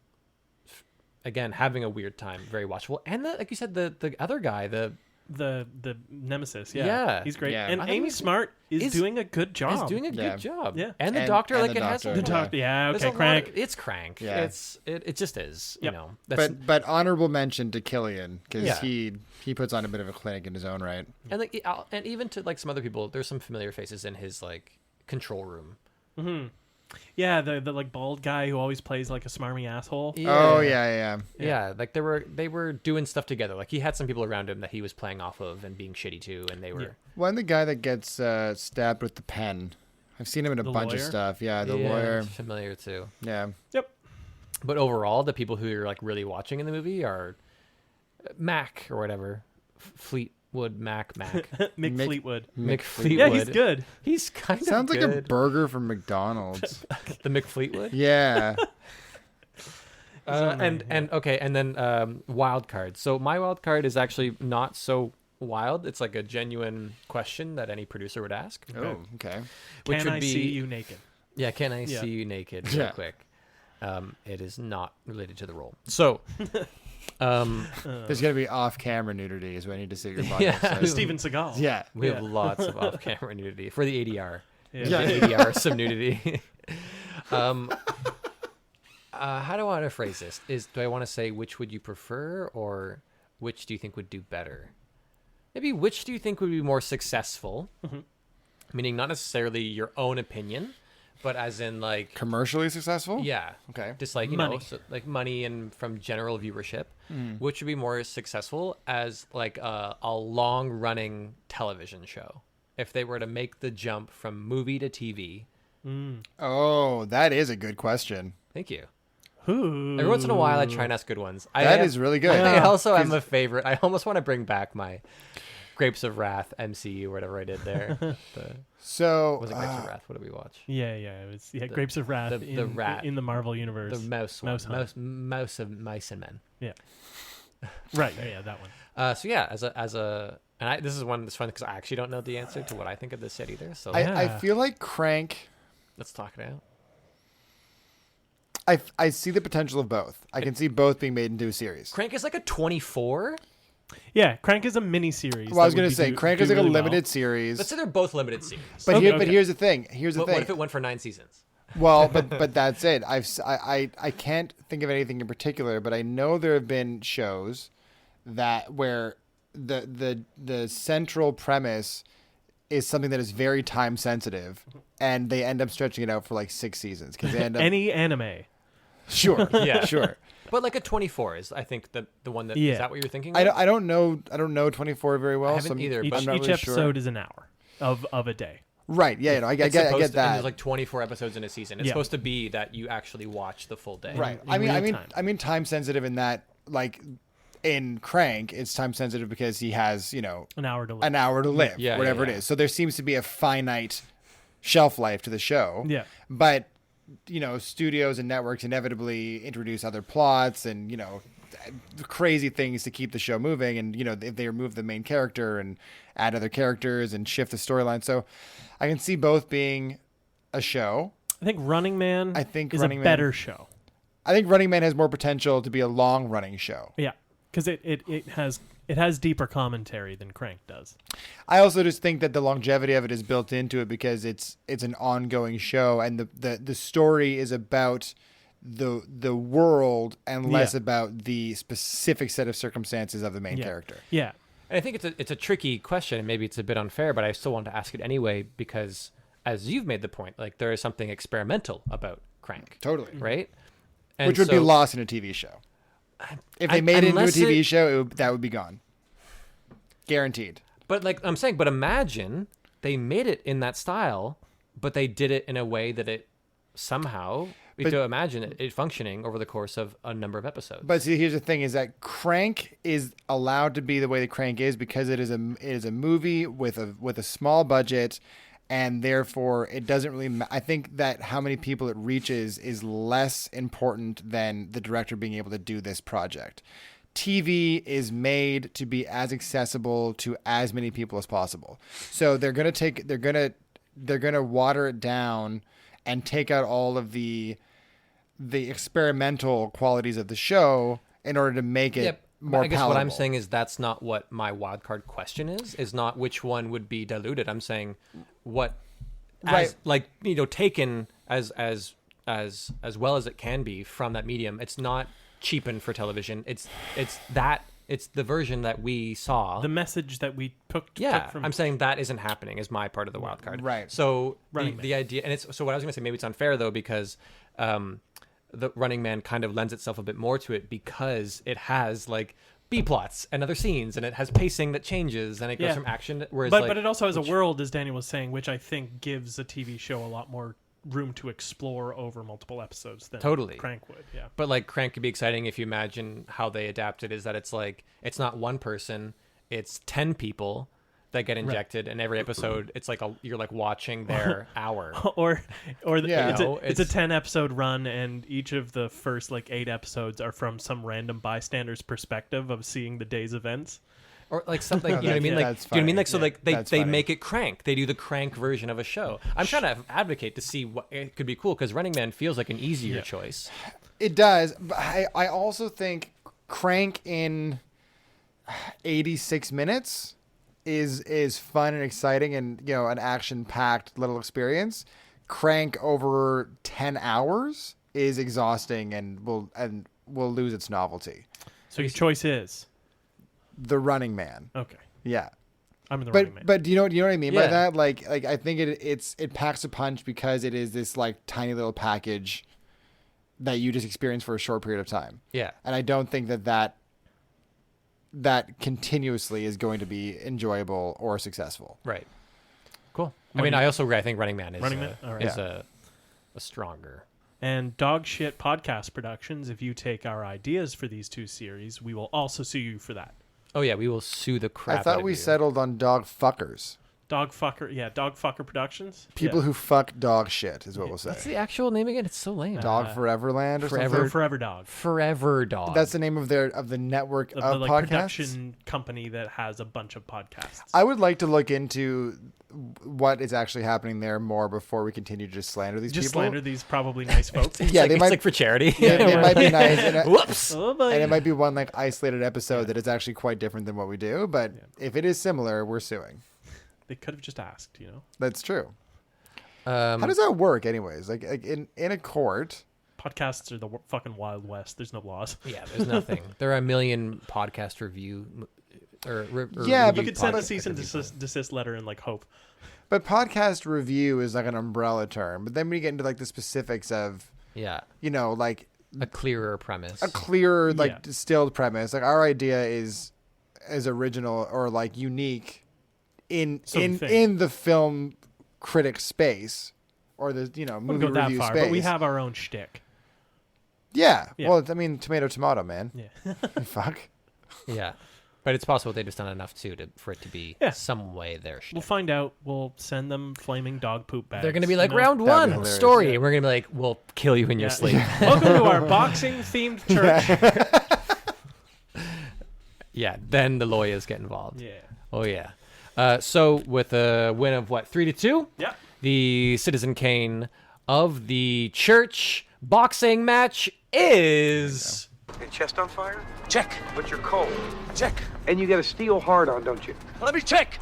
again, having a weird time, very watchable. And like you said, the other guy, the Nemesis, Yeah. he's great. Yeah. And I think Amy he's- Smart is is- doing a good job. is doing a Yeah. good job. Yeah. And the And- doctor, and like the it has doctor, some- The yeah. doctor, yeah, there's okay, a lot Crank. it's Crank. Yeah. It just is. Yep. You know. That's, But honorable mention to Killian because Yeah. he puts on a bit of a clinic in his own right. and like and even to like some other people, there's some familiar faces in his like control room. Yeah, the like bald guy who always plays like a smarmy asshole. Oh yeah. Yeah, like they were doing stuff together. Like he had some people around him that he was playing off of and being shitty to, and they were. One, the guy that gets stabbed with the pen. I've seen him in a The bunch of lawyer? stuff. Yeah, the Yeah, lawyer. familiar too. Yeah. Yep. But overall, the people who you're like really watching in the movie are Mac or whatever, Fleetwood Mac. Mick Fleetwood. Mick Fleetwood. Yeah, he's good. He's kind of Sounds like a good. burger from McDonald's. The Mick Fleetwood. Yeah. And okay, and then wild card. So my wild card is actually not so wild. It's like a genuine question that any producer would ask. Oh, okay. Which Can would I be, see you naked? Yeah, can I Yeah. see you naked real Yeah. quick? It is not related to the role. So, There's gonna be off-camera nudity, is what I need to see your podcast. Yeah. says. Steven Seagal. Yeah. we have lots of off-camera nudity for the ADR. Yeah. The ADR some nudity. How do I want to phrase this? Do I want to say which would you prefer, or which do you think would do better? Maybe which do you think would be more successful? Meaning not necessarily your own opinion, but as in like Commercially successful? yeah, Okay. just like you Money. know, so like money and from general viewership, which would be more successful as like a long-running television show if they were to make the jump from movie to TV. Oh, that is a good question. Thank you. Ooh. Every once in a while, I try and ask good ones. That is really good. I Yeah. also am a favorite. I almost want to bring back my Grapes of Wrath MCU, whatever I did there. So, Was it Grapes of Wrath? What did we watch? Yeah, it was Grapes of Wrath the rat. in the Marvel universe. The mouse Mouse one. Hunt. Mouse of Mice and Men. Yeah. Right. Yeah, that one. So yeah, this is one that's fun because I actually don't know the answer to what I think of this set either. So I Yeah. feel like Crank. let's talk it out. I see the potential of both. I can see both being made into a series. Crank is like a 24. Yeah, Crank is a mini series. Well, I was going to say Crank is like a limited Let's series. say they're both limited series. But Okay, but okay. here's the thing. Here's the What thing. if it went for 9 seasons? Well, but that's it. I can't think of anything in particular, but I know there have been shows that where the central premise is something that is very time sensitive, and they end up stretching it out for like 6 seasons because they end up Any anime. sure Yeah. sure. But like a 24 is, I think, the one that Yeah. is that what you're thinking? I don't know 24 very well. I haven't so either, Each, but I'm not each really episode sure. is an hour of a day. Right? Yeah, I It's get supposed to- and that. there's like 24 episodes in a season. It's Yeah. supposed to be that you actually watch the full day. Right. in I real mean, time. time sensitive in that, like, in Crank, it's time sensitive because he has, An hour to live. an hour to live, Yeah, whatever yeah. it is. So there seems to be a finite shelf life to the show. Yeah. But, studios and networks inevitably introduce other plots and, crazy things to keep the show moving. And, if they remove the main character and add other characters and shift the storyline. So I can see both being a show. I think Running Man I think is Running a Man- better show. I think Running Man has more potential to be a long running show. Yeah, because it has deeper commentary than Crank does. I also just think that the longevity of it is built into it because it's an ongoing show, and the story is about the world and less Yeah. about the specific set of circumstances of the main Yeah. character. Yeah. And I think it's a tricky question, and maybe it's a bit unfair, but I still want to ask it anyway because, as you've made the point, like there is something experimental about Crank, Totally. right? And Which would be so- lost in a TV show. If they made it into a unless TV it- show, that would be gone. Guaranteed. But like I'm saying, but imagine they made it in that style, but they did it in a way that it somehow. But- to imagine it functioning over the course of a number of episodes. But see, here's the thing: is that Crank is allowed to be the way that Crank is because it is a movie with a small budget, and therefore it doesn't really. I think that how many people it reaches is less important than the director being able to do this project. TV is made to be as accessible to as many people as possible, so they're gonna water it down and take out all of the experimental qualities of the show in order to make it Yep. more I guess palatable. what I'm saying is that's not what my wildcard question is not which one would be diluted. I'm saying what, Right. taken as well as it can be from that medium. It's not cheapened for television. It's the version that we saw. The message that we took from I'm saying that isn't happening is my part of the wild card. Right. So Running the idea, and it's so what I was going to say. Maybe it's unfair though because the Running Man kind of lends itself a bit more to it because it has like B plots and other scenes, and it has pacing that changes, and it goes Yeah. from action. Whereas, but it also has a world, as Daniel was saying, which I think gives a TV show a lot more room to explore over multiple episodes than Totally. Crank would. Yeah. But like Crank could be exciting if you imagine how they adapted. Is that it's like it's not one person, it's 10 people that get injected, and every episode it's like you're like watching their hour. or Yeah. it's a 10 episode run, and each of the first like 8 episodes are from some random bystander's perspective of seeing the day's events. Or like something, you know what I mean? yeah, Like, that's do you know what I mean? funny. Like, so Yeah, like that's they funny. make it Crank. They do the Crank version of a show. I'm trying to advocate to see what it could be cool, because Running Man feels like an easier choice. It does, but I also think Crank in 86 minutes is fun and exciting, and you know, an action-packed little experience. Crank over 10 hours is exhausting and will lose its novelty. So your choice is The Running Man. okay. Yeah. I'm in the Running Man. But do you know what I mean by Yeah. that? Like I think it packs a punch because it is this like tiny little package that you just experience for a short period of time. Yeah. And I don't think that continuously is going to be enjoyable or successful. Right. Cool. I also agree. I think Running Man is Running Man? All right. is a stronger. And Dog Shit Podcast Productions, if you take our ideas for these 2 series, we will also sue you for that. Oh yeah, we will sue the crap. I out thought of we you. settled on dog fuckers. Dog Fucker Productions. People who fuck dog shit is what we'll say. What's the actual name again? It's so lame. Dog Foreverland or something. Forever Dog. Forever Dog. That's the name of the network The, of like podcasts. production company that has a bunch of podcasts. I would like to look into what is actually happening there more before we continue to just slander these Just people. slander these probably nice folks. It's yeah, like, they it's might- like for charity. Yeah, it might be nice. And Whoops. Oh, boy. and it might be one like isolated episode that is actually quite different than what we do. But if it is similar, we're suing. They could have just asked, you know. That's true. How does that work, anyways? Like in a court. Podcasts are the fucking Wild West. There's no laws. Yeah, there's nothing. There are a million podcast review. Or Yeah, You but could send a podcast cease and review. desist letter and like hope. But podcast review is like an umbrella term. But then when you get into like the specifics of, Yeah, you know, like a clearer premise. a clearer, like Yeah. distilled premise. Like our idea is original or like unique in Certain thing. in the film critic space or the Wouldn't movie go that review far, space. but we have our own shtick. Yeah. Yeah. Well, I mean, tomato, man. Yeah. Fuck. Yeah, but it's possible they've just done enough too for it to be Yeah. some way there. We'll find out. We'll send them flaming dog poop bags. They're gonna be like you know? round That'd be one hilarious, story, yeah. and we're gonna be like, we'll kill you in your Yeah. sleep. Welcome to our boxing themed church. Yeah, then the lawyers get involved. Yeah. Oh yeah. So with a win of what 3-2, Yeah. the Citizen Kane of the church boxing match is Your chest on fire? Check. But you're cold. Check. And you got a steel hard on, don't you? Let me check.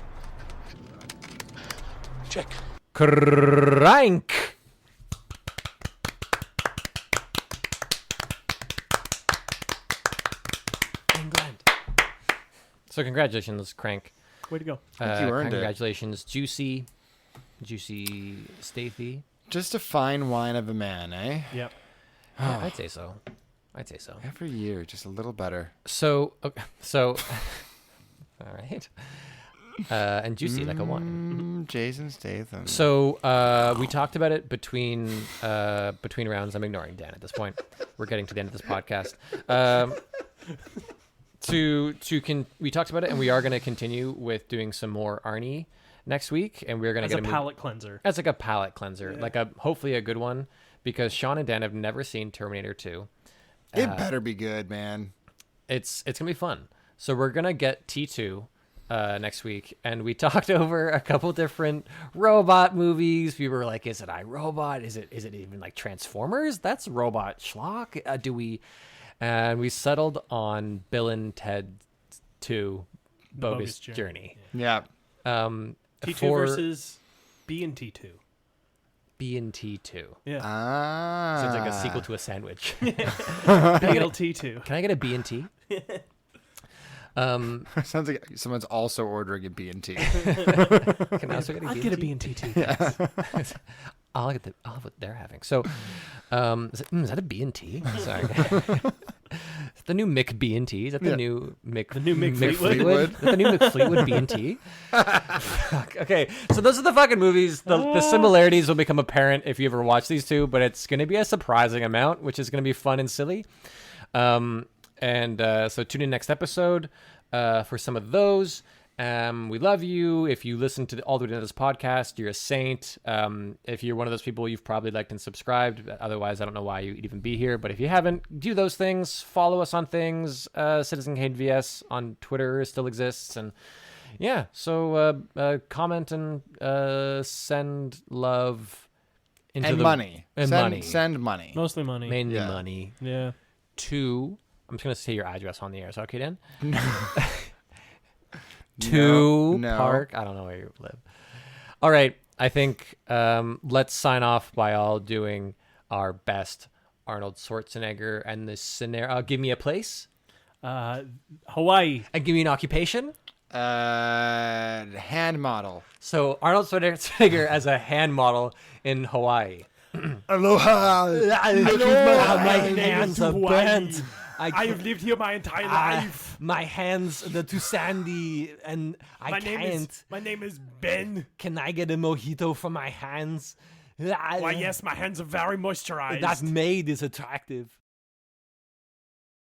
Check. Crank. England. So congratulations, Crank. Way to go. you earned it. Congratulations, Juicy Stathy. Just a fine wine of a man, eh? Yep. Yeah, I'd say so. Every year, just a little better. So, all right. And Juicy like a one. Jason Statham. So we talked about it between rounds. I'm ignoring Dan at this point. We're getting to the end of this podcast. We talked about it, and we are going to continue with doing some more Arnie next week, and we're going to As get a palate cleanser. as like a palate cleanser, like a hopefully a good one, because Sean and Dan have never seen Terminator 2. It better be good, man. It's gonna be fun. So we're gonna get T2 next week, and we talked over a couple different robot movies. We were like, is it iRobot? Is it even like Transformers? That's robot schlock. And we settled on Bill and Ted 2 Bogus Journey. Yeah. T2 for versus B and T2. B and T2. Yeah. Ah. So it's like a sequel to a sandwich. BLT2. Can I get a B and T? Sounds like someone's also ordering a B&T. Can I also get a I'll B&T? get a B and T2. Thanks. I'll have what they're having. So, is that a B&T? Sorry. Is the new Mick B&T? Is that the new Mick? The new Mick Fleetwood? Fleetwood? Is that the new Mick Fleetwood B&T? Fuck. Okay, so those are the fucking movies. The similarities will become apparent if you ever watch these two, but it's going to be a surprising amount, which is going to be fun and silly. So tune in next episode for some of those. We love you. If you listen to all the way to this podcast, you're a saint. If you're one of those people, you've probably liked and subscribed. Otherwise, I don't know why you'd even be here. But if you haven't, do those things. Follow us on things. Citizen Kane VS on Twitter still exists. And yeah, so comment and send love into And the money. And send, money. Send money. Mostly money. Mainly Yeah. money. Yeah. To, I'm just going to say your address on the air. Is that okay, Dan? No. To No. Park. I don't know where you live. All right. I think let's sign off by all doing our best Arnold Schwarzenegger and this scenario. Give me a place. Hawaii. And give me an occupation. Hand model. So Arnold Schwarzenegger as a hand model in Hawaii. Aloha. My hands are Hawaii. burnt. I have lived here my entire life. My hands, they're too sandy, and I can't. My name is Ben. Can I get a mojito for my hands? Why, yes, my hands are very moisturized. That maid is attractive.